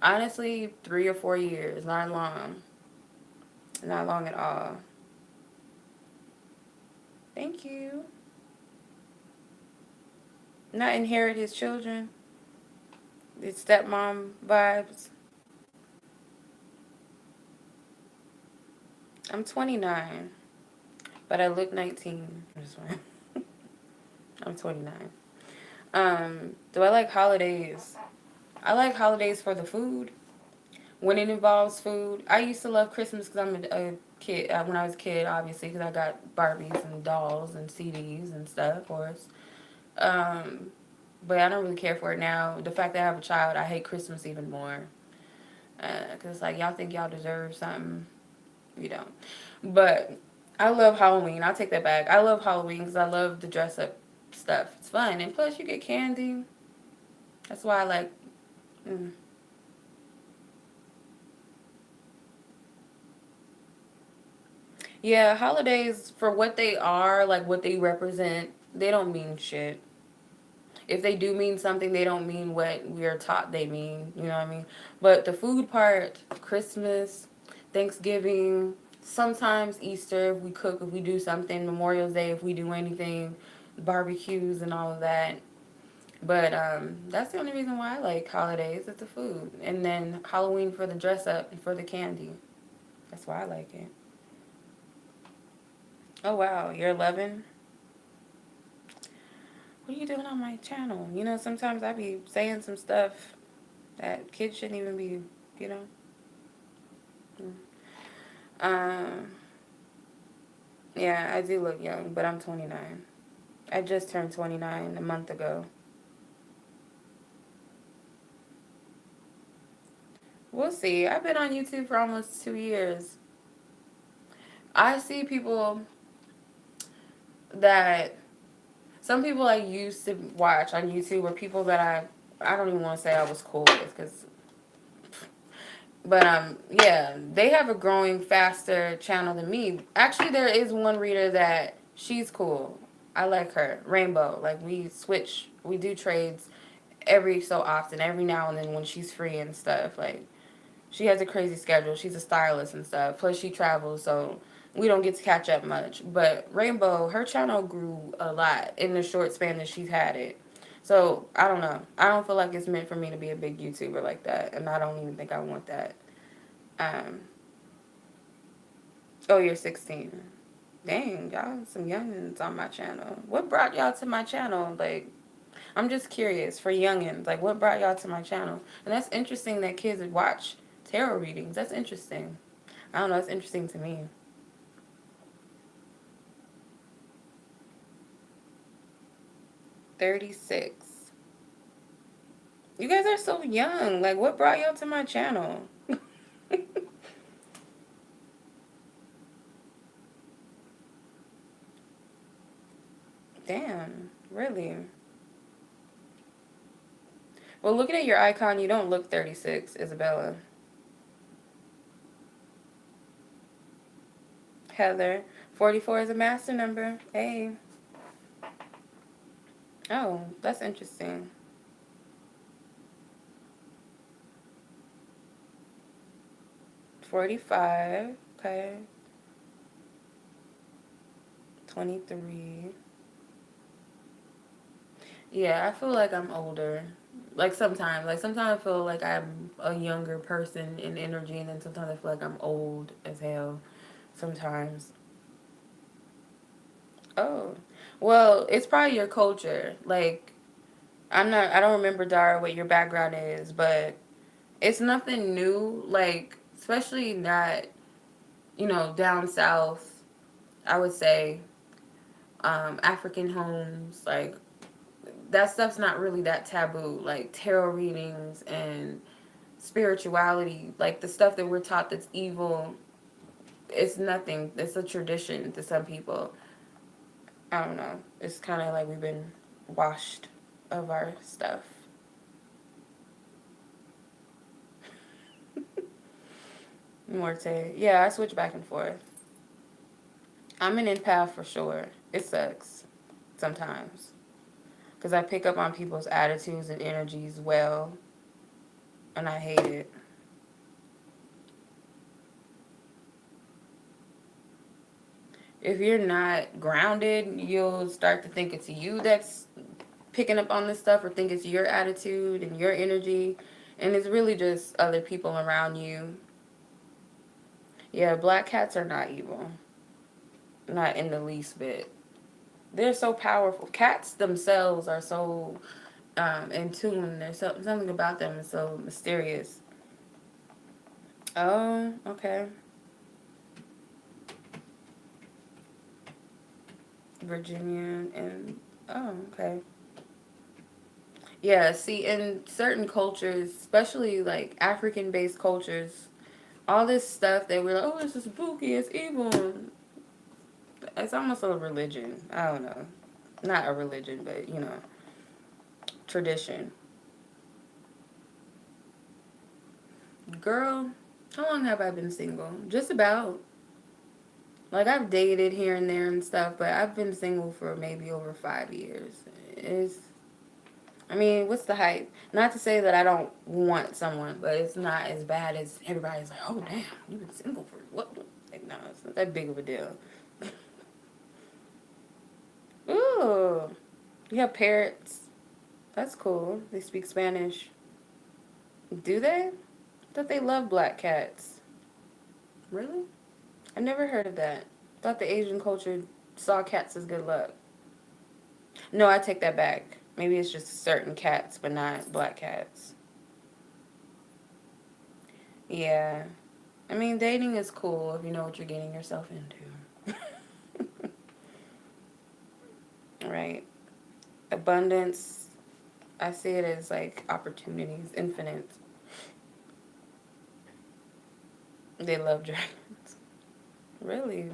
Honestly, 3 or 4 years. Not long. Not long at all. Thank you. Not inherit his children. It's stepmom vibes. I'm 29, but I look 19. I'm just playing. I'm 29. Do I like holidays? I like holidays for the food. When it involves food, I used to love Christmas because I'm a kid. When I was a kid, obviously, because I got Barbies and dolls and CDs and stuff, of course. Um, but I don't really care for it now. The fact that I have a child, I hate Christmas even more. Because it's like, y'all think y'all deserve something. You don't. But I love Halloween. I'll take that back. I love Halloween because I love the dress up stuff. It's fun. And plus, you get candy. That's why I like. Mm. Yeah, holidays, for what they are, like what they represent, they don't mean shit. If they do mean something, they don't mean what we are taught they mean. You know what I mean? But the food part, Christmas, Thanksgiving, sometimes Easter if we cook, if we do something, Memorial Day if we do anything, barbecues and all of that. But that's the only reason why I like holidays is the food. And then Halloween for the dress up and for the candy. That's why I like it. Oh wow, you're 11? What are you doing on my channel? You know, sometimes I be saying some stuff that kids shouldn't even be, you know. Mm. Um, yeah, I do look young, but I'm 29. I just turned 29 a month ago. We'll see. I've been on YouTube for almost 2 years. I see people that some people I used to watch on YouTube were people that I don't even want to say I was cool with because but yeah, they have a growing faster channel than me. Actually, there is one reader that she's cool. I like her. Rainbow. Like we switch, we do trades every so often, every now and then when she's free and stuff. Like she has a crazy schedule. She's a stylist and stuff. Plus she travels, so we don't get to catch up much. But Rainbow, her channel grew a lot in the short span that she's had it. So I don't know. I don't feel like it's meant for me to be a big YouTuber like that, and I don't even think I want that. Um, oh, you're 16. Dang, y'all some youngins on my channel. What brought y'all to my channel? Like, I'm just curious for youngins. Like, what brought y'all to my channel? And that's interesting that kids would watch tarot readings. That's interesting. I don't know. It's interesting to me. 36. You guys are so young. Like, what brought y'all to my channel? Damn, really? Well, looking at your icon, you don't look 36, Isabella. Heather, 44 is a master number. Hey. Oh, that's interesting. 45. Okay. 23. Yeah, I feel like I'm older. Like sometimes I feel like I'm a younger person in energy, and then sometimes I feel like I'm old as hell. Sometimes. Oh, well, it's probably your culture. Like, I don't remember, Dara, what your background is, but it's nothing new. Like, especially not, down south, I would say, African homes, like, that stuff's not really that taboo. Like, tarot readings and spirituality, like, the stuff that we're taught that's evil, it's nothing. It's a tradition to some people. I don't know. It's kind of like we've been washed of our stuff. Morte. Yeah, I switch back and forth. I'm an empath for sure. It sucks sometimes because I pick up on people's attitudes and energies well, and I hate it. If you're not grounded, you'll start to think it's you that's picking up on this stuff or think it's your attitude and your energy, and it's really just other people around you. Yeah, black cats are not evil. Not in the least bit. They're so powerful. Cats themselves are so in tune. There's something about them is so mysterious. Oh, okay. Virginia and oh, okay. Yeah, see, in certain cultures, especially like African-based cultures, all this stuff that we're like, oh, this is spooky, it's evil. It's almost a religion. I don't know. Not a religion, but tradition. Girl, how long have I been single? Just about. Like, I've dated here and there and stuff, but I've been single for maybe over 5 years. It's, I mean, what's the hype? Not to say that I don't want someone, but it's not as bad as everybody's like, oh, damn, you've been single for what? Like, no, it's not that big of a deal. Ooh, you have parrots. That's cool. They speak Spanish. Do they? I thought they love black cats. Really? I never heard of that. Thought the Asian culture saw cats as good luck. No, I take that back. Maybe it's just certain cats, but not black cats. Yeah. I mean, dating is cool if you know what you're getting yourself into. Right. Abundance, I see it as like opportunities, infinite. They love dragons. Really?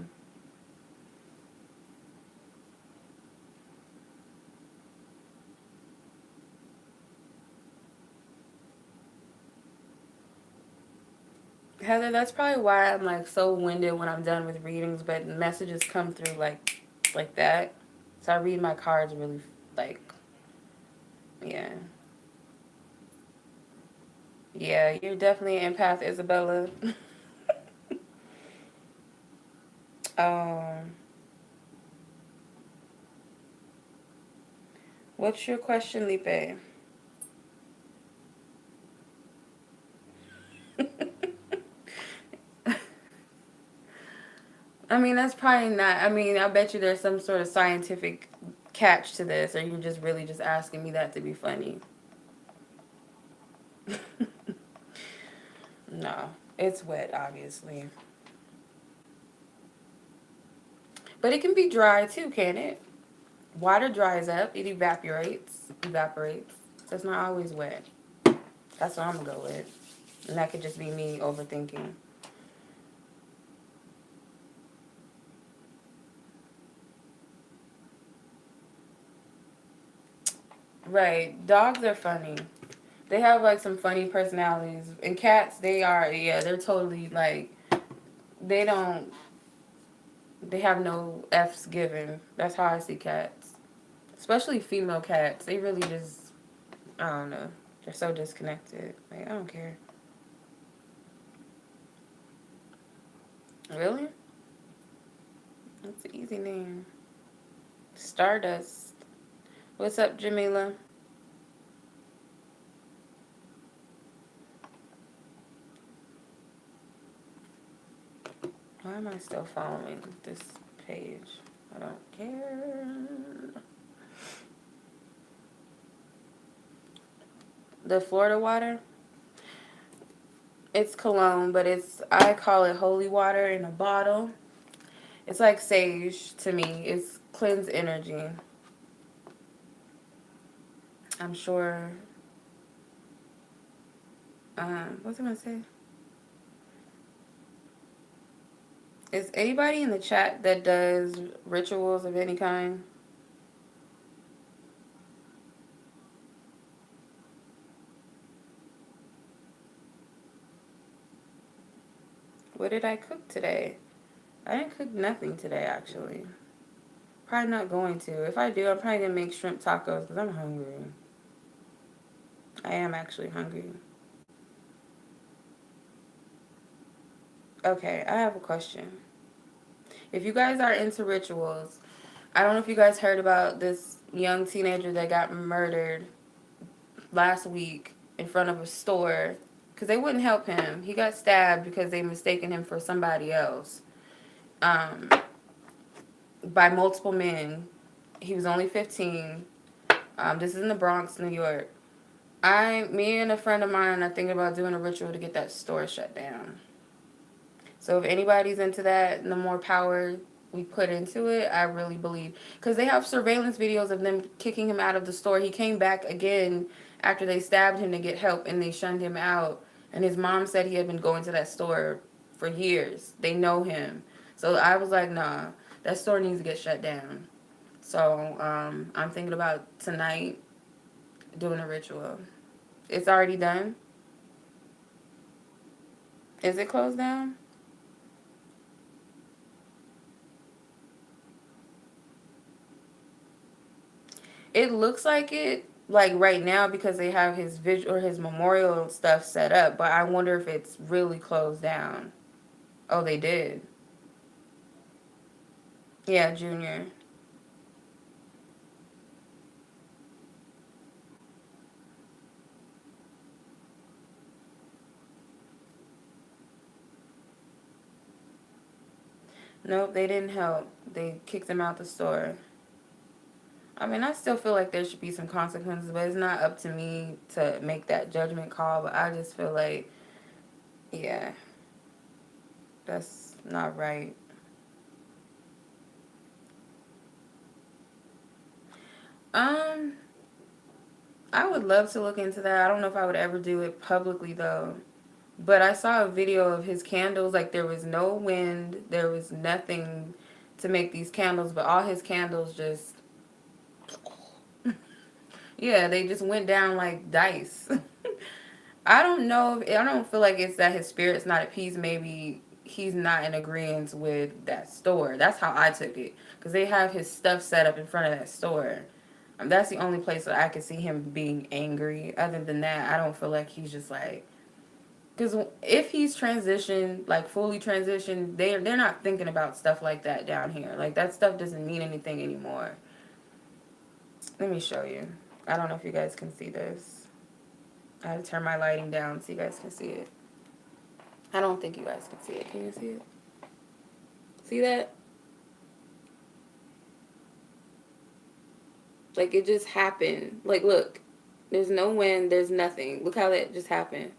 Heather, that's probably why I'm like so winded when I'm done with readings, but messages come through like that. So I read my cards really like yeah. Yeah, you're definitely an empath, Isabella. um What's your question, Lipe? I mean, that's probably not. I mean, I bet you there's some sort of scientific catch to this, or you're just really just asking me that to be funny. No, it's wet, obviously. But it can be dry too, can it? Water dries up, it evaporates. So it's not always wet. That's what I'm gonna go with. And that could just be me overthinking. Right. Dogs are funny. They have like some funny personalities. And cats, yeah, they're totally like, they don't, they have no F's given. That's how I see cats. Especially female cats. They really just, I don't know. They're so disconnected. Like, I don't care. Really? That's an easy name. Stardust. What's up, Jamila? Why am I still following this page? I don't care. The Florida water, it's cologne, but I call it holy water in a bottle. It's like sage to me. It's cleanse energy. I'm sure. What's I gonna say? Is anybody in the chat that does rituals of any kind? What did I cook today? I didn't cook nothing today, actually. Probably not going to. If I do, I'm probably gonna make shrimp tacos because I'm hungry. I am actually hungry. Okay, I have a question. If you guys are into rituals, I don't know if you guys heard about this young teenager that got murdered last week in front of a store because they wouldn't help him. He got stabbed because they mistaken him for somebody else, um, by multiple men. He was only 15. This is in the Bronx, New York. Me and a friend of mine are thinking about doing a ritual to get that store shut down. So if anybody's into that, and the more power we put into it, I really believe. Because they have surveillance videos of them kicking him out of the store. He came back again after they stabbed him to get help and they shunned him out. And his mom said he had been going to that store for years. They know him. So I was like, nah, that store needs to get shut down. So I'm thinking about tonight doing a ritual. It's already done. Is it closed down? It looks like it, like right now, because they have his visual or his memorial stuff set up. But I wonder if it's really closed down. Oh, they did. Yeah, Junior. Nope, they didn't help. They kicked him out the store. I mean, I still feel like there should be some consequences, but it's not up to me to make that judgment call. But I just feel like, yeah, that's not right. Um, I would love to look into that. I don't know if I would ever do it publicly though. But I saw a video of his candles. Like there was no wind, there was nothing to make these candles, but all his candles just, yeah, they just went down like dice. I don't know. I don't feel like it's that his spirit's not at peace. Maybe he's not in agreement with that store. That's how I took it. Because they have his stuff set up in front of that store. That's the only place that I could see him being angry. Other than that, I don't feel like he's just like. Because if he's transitioned, like fully transitioned, they're not thinking about stuff like that down here. Like that stuff doesn't mean anything anymore. Let me show you. I don't know if you guys can see this. I had to turn my lighting down so you guys can see it. I don't think you guys can see it. Can you see it? See that? Like, it just happened. Like, look. There's no wind. There's nothing. Look how that just happened.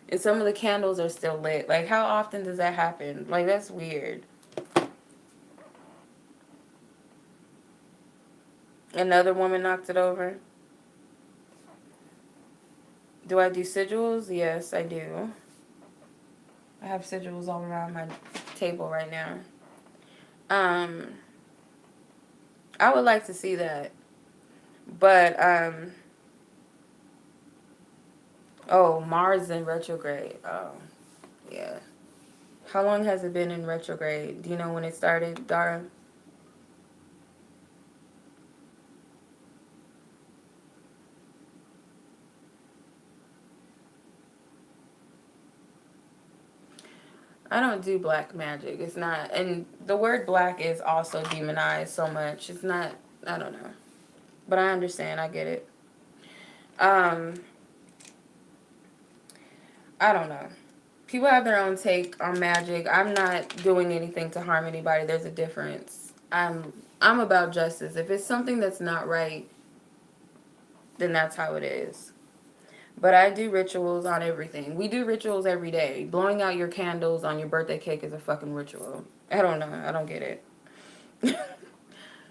And some of the candles are still lit. Like, how often does that happen? Like, that's weird. Another woman knocked it over. Do I do sigils? Yes, I do. I have sigils all around my table right now. Um, I would like to see that. But, oh, Mars in retrograde. Oh, yeah. How long has it been in retrograde? Do you know when it started, Dara? I don't do black magic. It's not, and the word black is also demonized so much. It's not, I don't know. But I understand. I get it. Um, I don't know. People have their own take on magic. I'm not doing anything to harm anybody. There's a difference. I'm about justice. If it's something that's not right, then that's how it is. But I do rituals on everything. We do rituals every day. Blowing out your candles on your birthday cake is a fucking ritual. I don't know. I don't get it.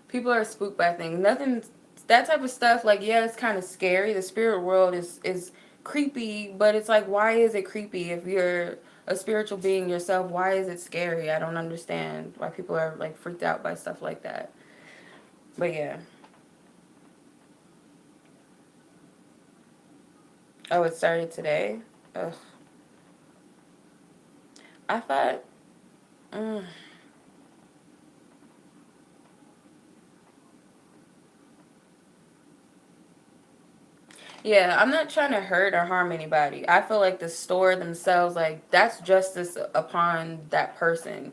People are spooked by things. Nothing, that type of stuff, like, yeah, it's kind of scary. The spirit world is creepy, but it's like, why is it creepy? If you're a spiritual being yourself, why is it scary? I don't understand why people are, like, freaked out by stuff like that. But yeah. Oh, it started today? Ugh. I thought, mm, yeah, I'm not trying to hurt or harm anybody. I feel like the store themselves, like, that's justice upon that person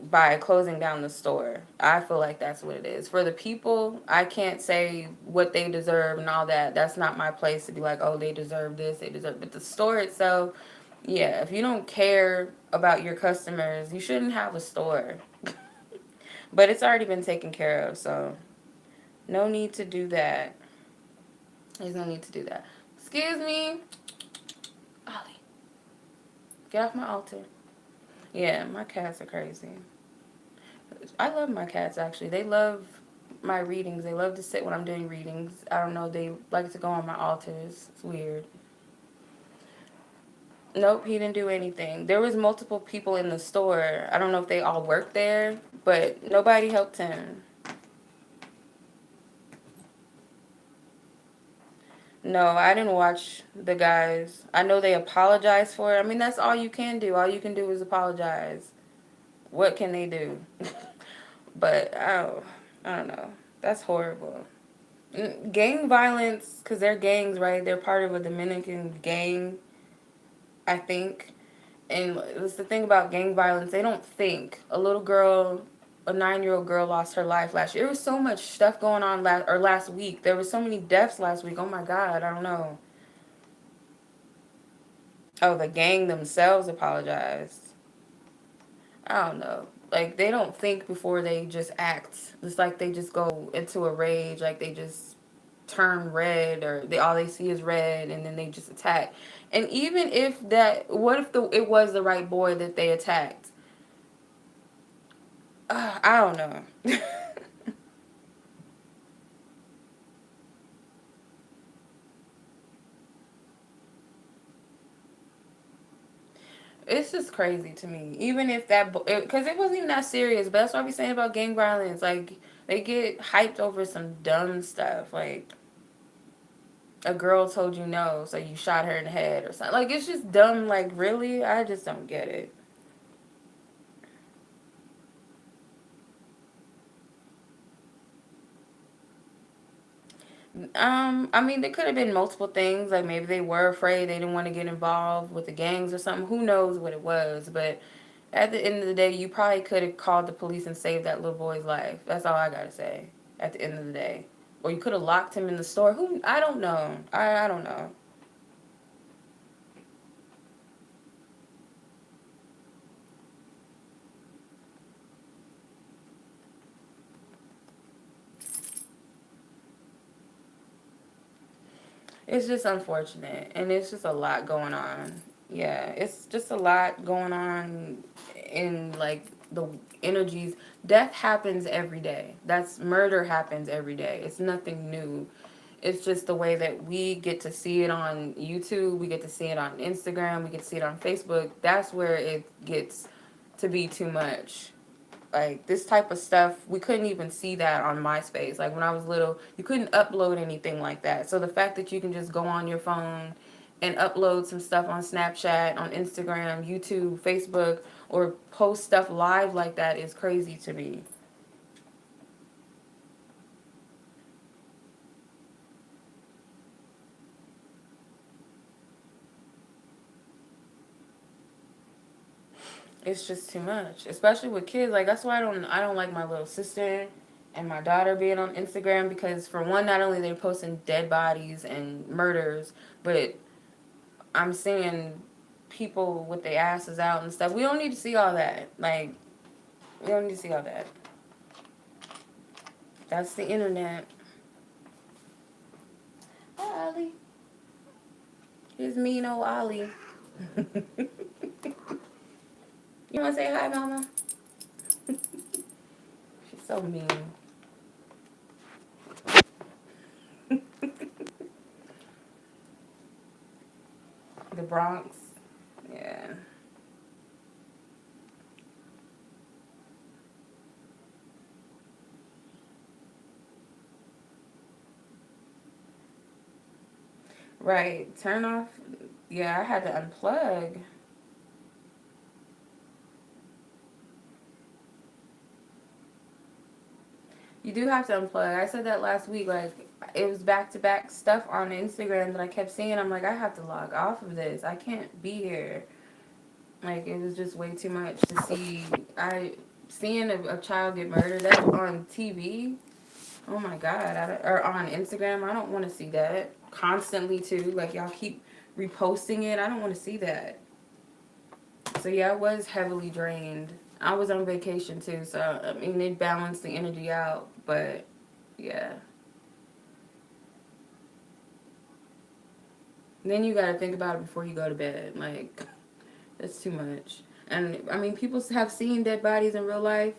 by closing down the store. I feel like that's what it is. For the people, I can't say what they deserve and all that. That's not my place to be like, oh, they deserve this, they deserve. But the store itself, yeah, if you don't care about your customers, you shouldn't have a store. But it's already been taken care of, so no need to do that. There's no need to do that. Excuse me, Ollie, get off my altar. Yeah, my cats are crazy. I love my cats, actually. They love my readings. They love to sit when I'm doing readings. I don't know. They like to go on my altars. It's weird. Nope, he didn't do anything. There was multiple people in the store. I don't know if they all worked there, but nobody helped him. No, I didn't watch the guys. I know they apologized for it. I mean, that's all you can do. All you can do is apologize. What can they do? But I don't know. That's horrible. Gang violence, because they're gangs, right? They're part of a Dominican gang, I think. And it's the thing about gang violence, they don't think. A little girl, a 9-year-old girl lost her life last year. There was so much stuff going on last week. There was so many deaths last week. Oh my God, I don't know. Oh, the gang themselves apologized. I don't know. Like, they don't think before they just act. It's like they just go into a rage, like they just turn red, or all they see is red, and then they just attack. And even if that, what if it was the right boy that they attacked? I don't know. It's just crazy to me. Even if that, because it wasn't even that serious. But that's what I be saying about gang violence. Like, they get hyped over some dumb stuff. Like, a girl told you no, so you shot her in the head or something. Like, it's just dumb. Like, really? I just don't get it. I mean, there could have been multiple things. Like, maybe they were afraid, they didn't want to get involved with the gangs or something. Who knows what it was? But at the end of the day, you probably could have called the police and saved that little boy's life. That's all I gotta say. at the end of the day. Or you could have locked him in the store. Who, I don't know. I don't know. It's just unfortunate, and it's just a lot going on. Yeah, it's just a lot going on in like the energies. Death happens every day. That's murder happens every day. It's nothing new. It's just the way that we get to see it on YouTube, we get to see it on Instagram, we get to see it on Facebook. That's where it gets to be too much. Like this type of stuff, we couldn't even see that on MySpace. Like when I was little, you couldn't upload anything like that. So the fact that you can just go on your phone and upload some stuff on Snapchat, on Instagram, YouTube, Facebook, or post stuff live like that is crazy to me. It's just too much, especially with kids. Like that's why I don't like my little sister and my daughter being on Instagram because for one, not only they're posting dead bodies and murders, but I'm seeing people with their asses out and stuff. We don't need to see all that. Like we don't need to see all that. That's the internet. Hi, Ollie. Here's mean old Ollie. You want to say hi, Mama? She's so mean. The Bronx. Yeah. Right. Turn off. Yeah, I had to unplug. You do have to unplug. I said that last week. Like, it was back to back stuff on Instagram that I kept seeing. I'm like, I have to log off of this. I can't be here. Like, it was just way too much to see. Seeing a child get murdered, that's on TV. Oh my God. Or on Instagram. I don't want to see that constantly, too. Like, y'all keep reposting it. I don't want to see that. So yeah, I was heavily drained. I was on vacation too, so I mean it balanced the energy out, but yeah. Then you gotta think about it before you go to bed. Like that's too much. And I mean people have seen dead bodies in real life,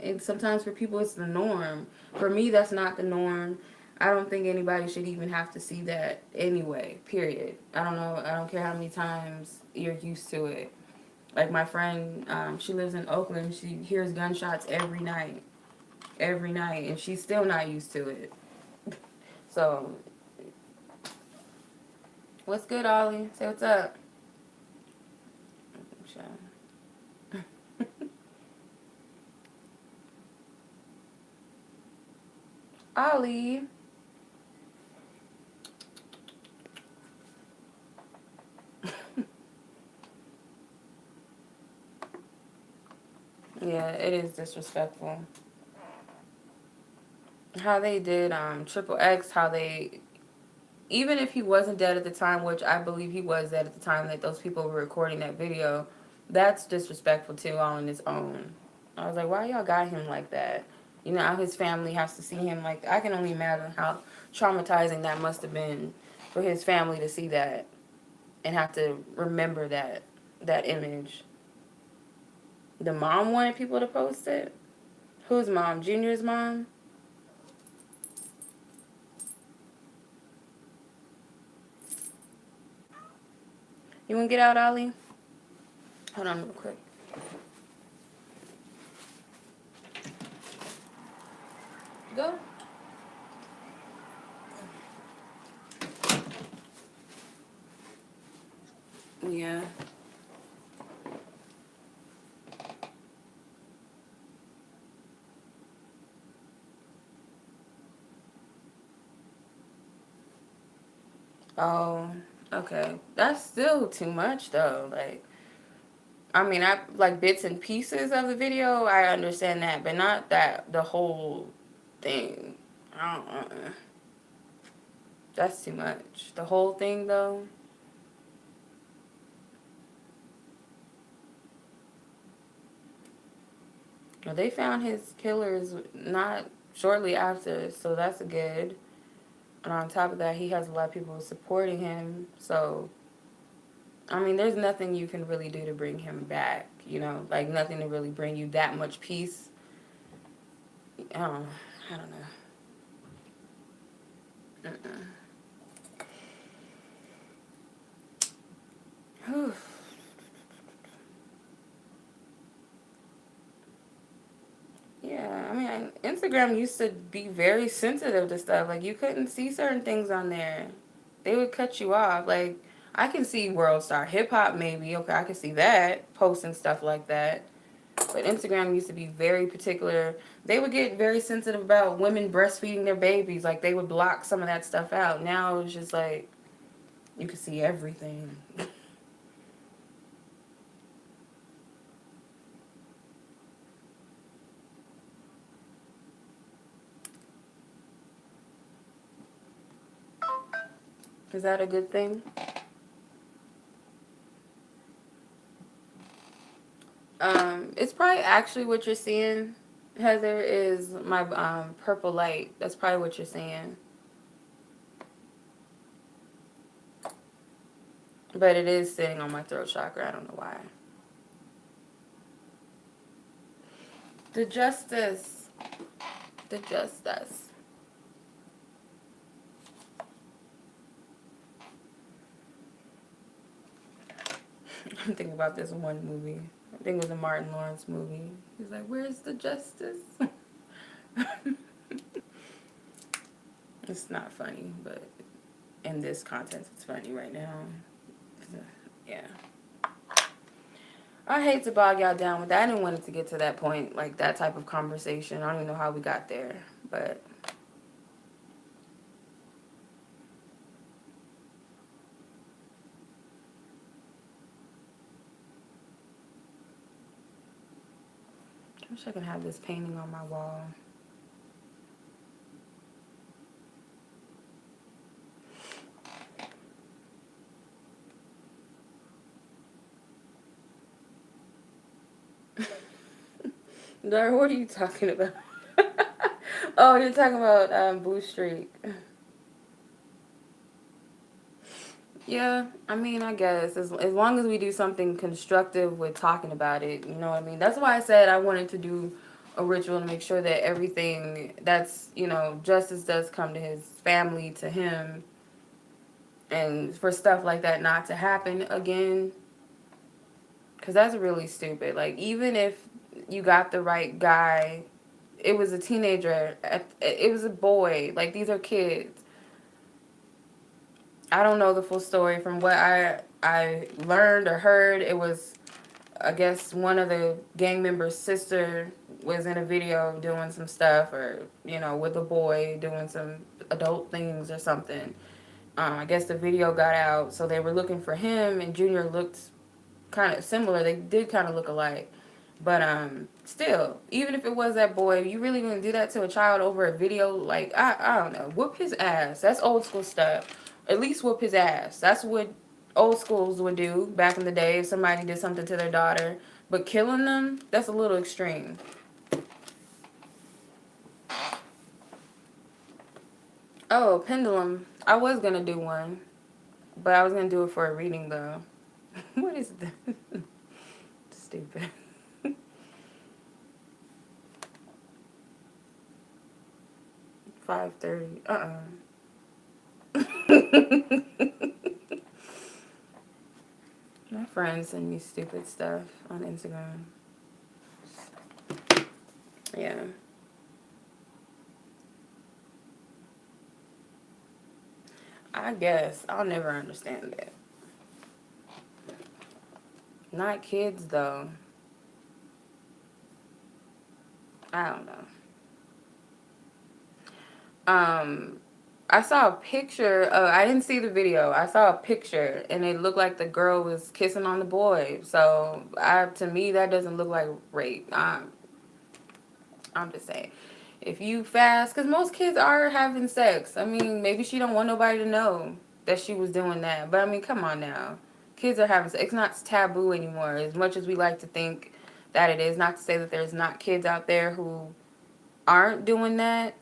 and sometimes for people it's the norm. For me, that's not the norm. I don't think anybody should even have to see that anyway. Period. I don't know. I don't care how many times you're used to it. Like my friend, she lives in Oakland. She hears gunshots every night, and she's still not used to it. So, what's good, Ollie? Say what's up. Ollie. Yeah, it is disrespectful. How they did Triple X, how they even if he wasn't dead at the time, which I believe he was dead at the time that those people were recording that video, that's disrespectful too all on its own. I was like, why y'all got him like that? You know, how his family has to see him like I can only imagine how traumatizing that must have been for his family to see that and have to remember that image. The mom wanted people to post it. Whose mom? Junior's mom? You want to get out, Ollie? Hold on real quick. Go. Yeah. Oh, okay. That's still too much though. Like, I mean, I like bits and pieces of the video. I understand that, but not that the whole thing. I don't. That's too much. The whole thing, though. Well, they found his killers not shortly after, so that's good. And on top of that, he has a lot of people supporting him. So, I mean, there's nothing you can really do to bring him back. You know, like nothing to really bring you that much peace. I don't know. Mm-mm. Yeah, I mean, Instagram used to be very sensitive to stuff. Like, you couldn't see certain things on there. They would cut you off. Like, I can see World Star Hip Hop, maybe. Okay, I can see that, posting stuff like that. But Instagram used to be very particular. They would get very sensitive about women breastfeeding their babies. Like, they would block some of that stuff out. Now it's just like, you can see everything. Is that a good thing? It's probably actually what you're seeing, Heather, is my purple light. That's probably what you're seeing. But it is sitting on my throat chakra. I don't know why. The justice. The justice. I'm thinking about this one movie. I think it was a Martin Lawrence movie. He's like, where's the justice? It's not funny, but in this context, it's funny right now. Yeah. I hate to bog y'all down with that. I didn't want it to get to that point, like that type of conversation. I don't even know how we got there, but I wish I could have this painting on my wall. Dar, what are you talking about? Oh, you're talking about Blue Streak. Yeah, I mean, I guess as long as we do something constructive with talking about it, you know what I mean? That's why I said I wanted to do a ritual to make sure that everything that's, justice does come to his family, to him, and for stuff like that not to happen again. Because that's really stupid. Like, even if you got the right guy, it was a teenager, it was a boy. Like, these are kids. I don't know the full story. From what I learned or heard, it was, I guess, one of the gang members' sister was in a video doing some stuff, or with a boy doing some adult things or something. I guess the video got out, so they were looking for him, and Junior looked kind of similar. They did kind of look alike. But still, even if it was that boy, you really gonna do that to a child over a video? Like, I don't know. Whoop his ass. That's old school stuff. At least whoop his ass. That's what old schools would do back in the day if somebody did something to their daughter. But killing them, that's a little extreme. Oh, pendulum. I was gonna do one, but I was gonna do it for a reading though. What is that? Stupid. 5:30. My friends send me stupid stuff on Instagram. Yeah. I guess. I'll never understand it. Not kids, though. I don't know. I saw a picture. I didn't see the video. I saw a picture, and it looked like the girl was kissing on the boy. So, to me, that doesn't look like rape. I'm just saying. If you fast, because most kids are having sex. I mean, maybe she don't want nobody to know that she was doing that. But I mean, come on now. Kids are having sex. It's not taboo anymore. As much as we like to think that it is. Not to say that there's not kids out there who aren't doing that.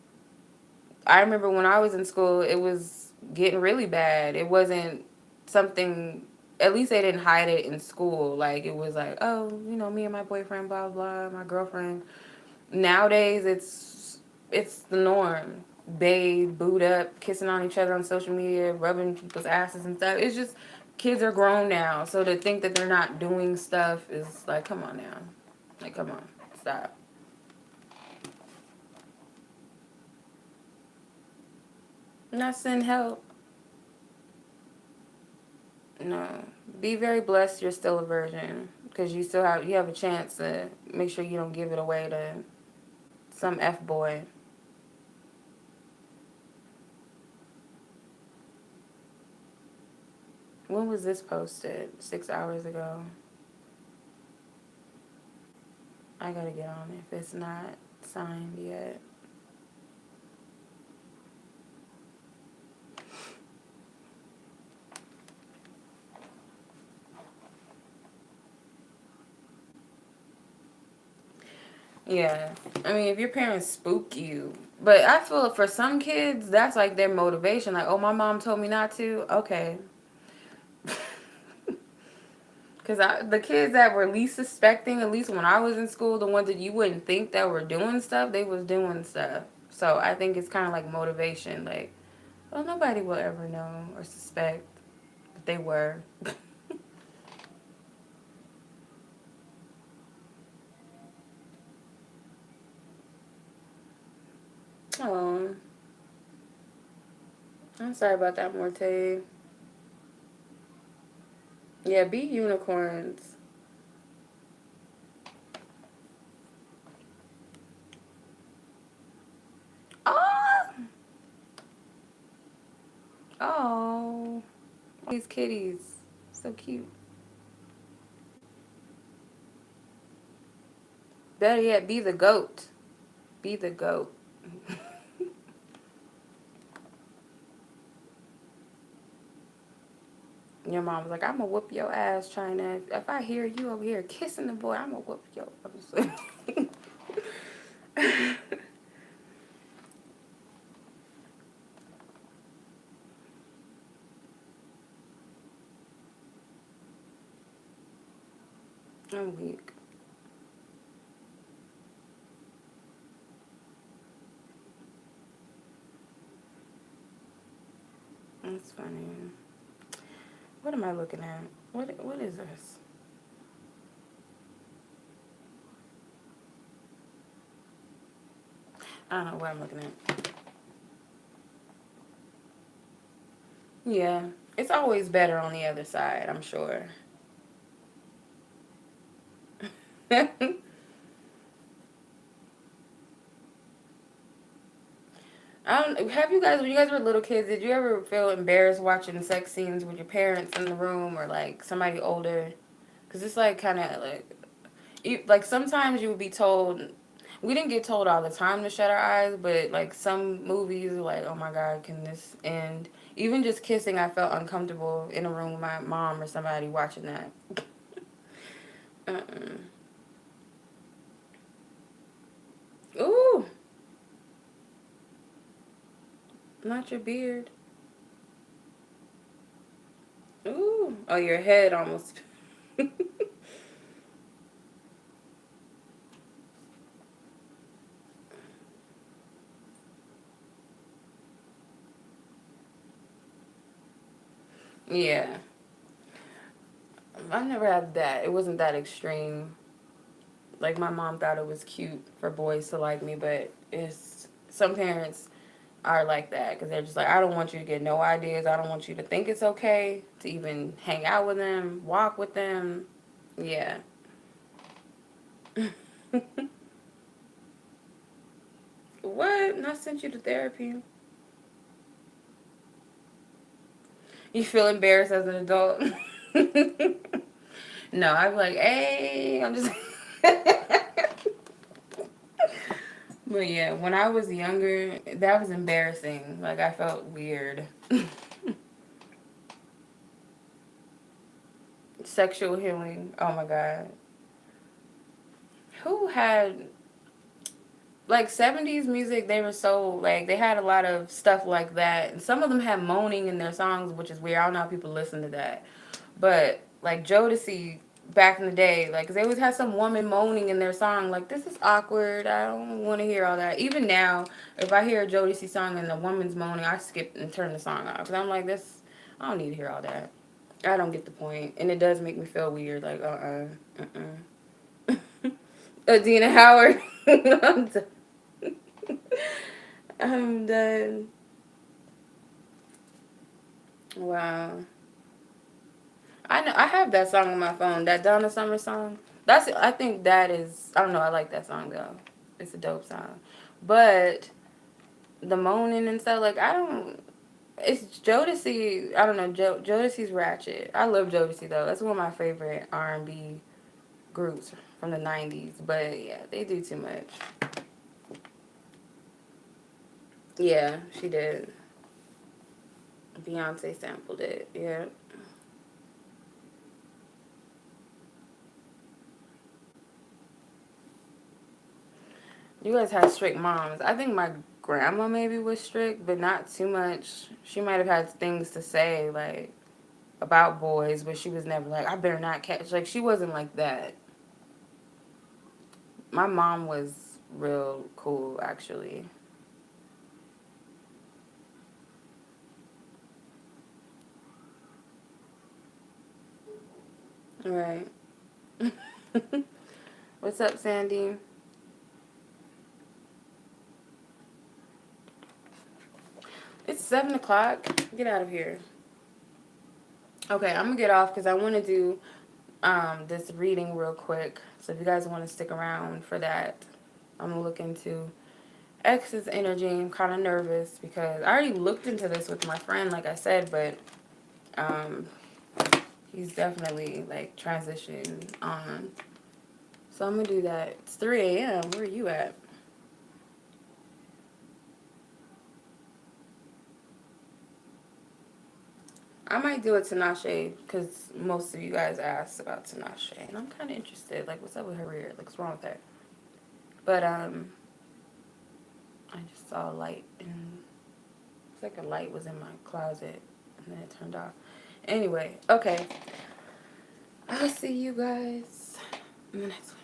I remember when I was in school, it was getting really bad. It wasn't something, at least they didn't hide it in school. Like, it was like, oh, me and my boyfriend, blah, blah, my girlfriend. Nowadays, it's the norm. Babe, boot up, kissing on each other on social media, rubbing people's asses and stuff. It's just, kids are grown now. So to think that they're not doing stuff is like, come on now. Like, come on. Stop. Not send help. No. Be very blessed you're still a virgin. Because you have a chance to make sure you don't give it away to some F boy. When was this posted? 6 hours ago. I gotta get on it if it's not signed yet. Yeah. I mean, if your parents spook you. But I feel for some kids, that's like their motivation. Like, oh, my mom told me not to. Okay. Because the kids that were least suspecting, at least when I was in school, the ones that you wouldn't think that were doing stuff, they was doing stuff. So I think it's kind of like motivation. Like, well, nobody will ever know or suspect that they were. Oh, I'm sorry about that, Morte. Yeah, be unicorns. Oh, oh, these kitties, so cute. Better yet, be the goat. Be the goat. Your mom was like, I'm gonna whoop your ass, China. If I hear you over here kissing the boy, I'm gonna whoop your ass. I'm weak. That's funny. What am I looking at? What is this? I don't know what I'm looking at. Yeah, it's always better on the other side, I'm sure. I don't have you guys when you guys were little kids, did you ever feel embarrassed watching sex scenes with your parents in the room or like somebody older? Because it's like kind of like sometimes you would be told, we didn't get told all the time to shut our eyes, but like some movies are like, oh my God, can this end? Even just kissing, I felt uncomfortable in a room with my mom or somebody watching that. Uh-uh. Ooh, not your beard. Ooh, oh, your head almost. Yeah, I've never had that. It wasn't that extreme. Like my mom thought it was cute for boys to like me, but it's some parents are like that because they're just like, I don't want you to get no ideas. I don't want you to think it's okay to even hang out with them, walk with them. Yeah. What? Not sent you to therapy? You feel embarrassed as an adult? No, I'm like, hey, I'm just. But yeah, when I was younger, that was embarrassing. Like, I felt weird. Sexual healing. Oh my God. Who had, like, 70s music? They were so, like, they had a lot of stuff like that. And some of them had moaning in their songs, which is weird. I don't know how people listen to that. But, like, Jodeci back in the day, like, 'cause they always had some woman moaning in their song. Like, this is awkward. I don't want to hear all that. Even now, if I hear a Jodeci song and the woman's moaning, I skip and turn the song off. Because I'm like, this, I don't need to hear all that. I don't get the point. And it does make me feel weird. Like, Adina Howard. I'm done. I'm done. Wow. I know I have that song on my phone, that Donna Summer song. I think that is, I don't know, I like that song though. It's a dope song. But the moaning and stuff, like, I don't, it's Jodeci, I don't know, Jodeci's ratchet. I love Jodeci though. That's one of my favorite R&B groups from the 90s. But yeah, they do too much. Yeah, she did. Beyonce sampled it. Yeah. You guys had strict moms. I think my grandma maybe was strict, but not too much. She might have had things to say, like, about boys, but she was never like, I better not catch. Like, she wasn't like that. My mom was real cool, actually. All right. What's up, Sandy? It's 7 o'clock. Get out of here. Okay, I'm gonna get off because I want to do this reading real quick. So if you guys want to stick around for that, I'm gonna look into X's energy. I'm kind of nervous because I already looked into this with my friend, like I said, but um, he's definitely like transitioning on. So I'm gonna do that. It's 3 a.m. Where are you at? I might do a Tinashe because most of you guys asked about Tinashe, and I'm kind of interested. Like, what's up with her career? Like, what's wrong with her? But I just saw a light, and it's like a light was in my closet, and then it turned off. Anyway, okay. I'll see you guys in the next one.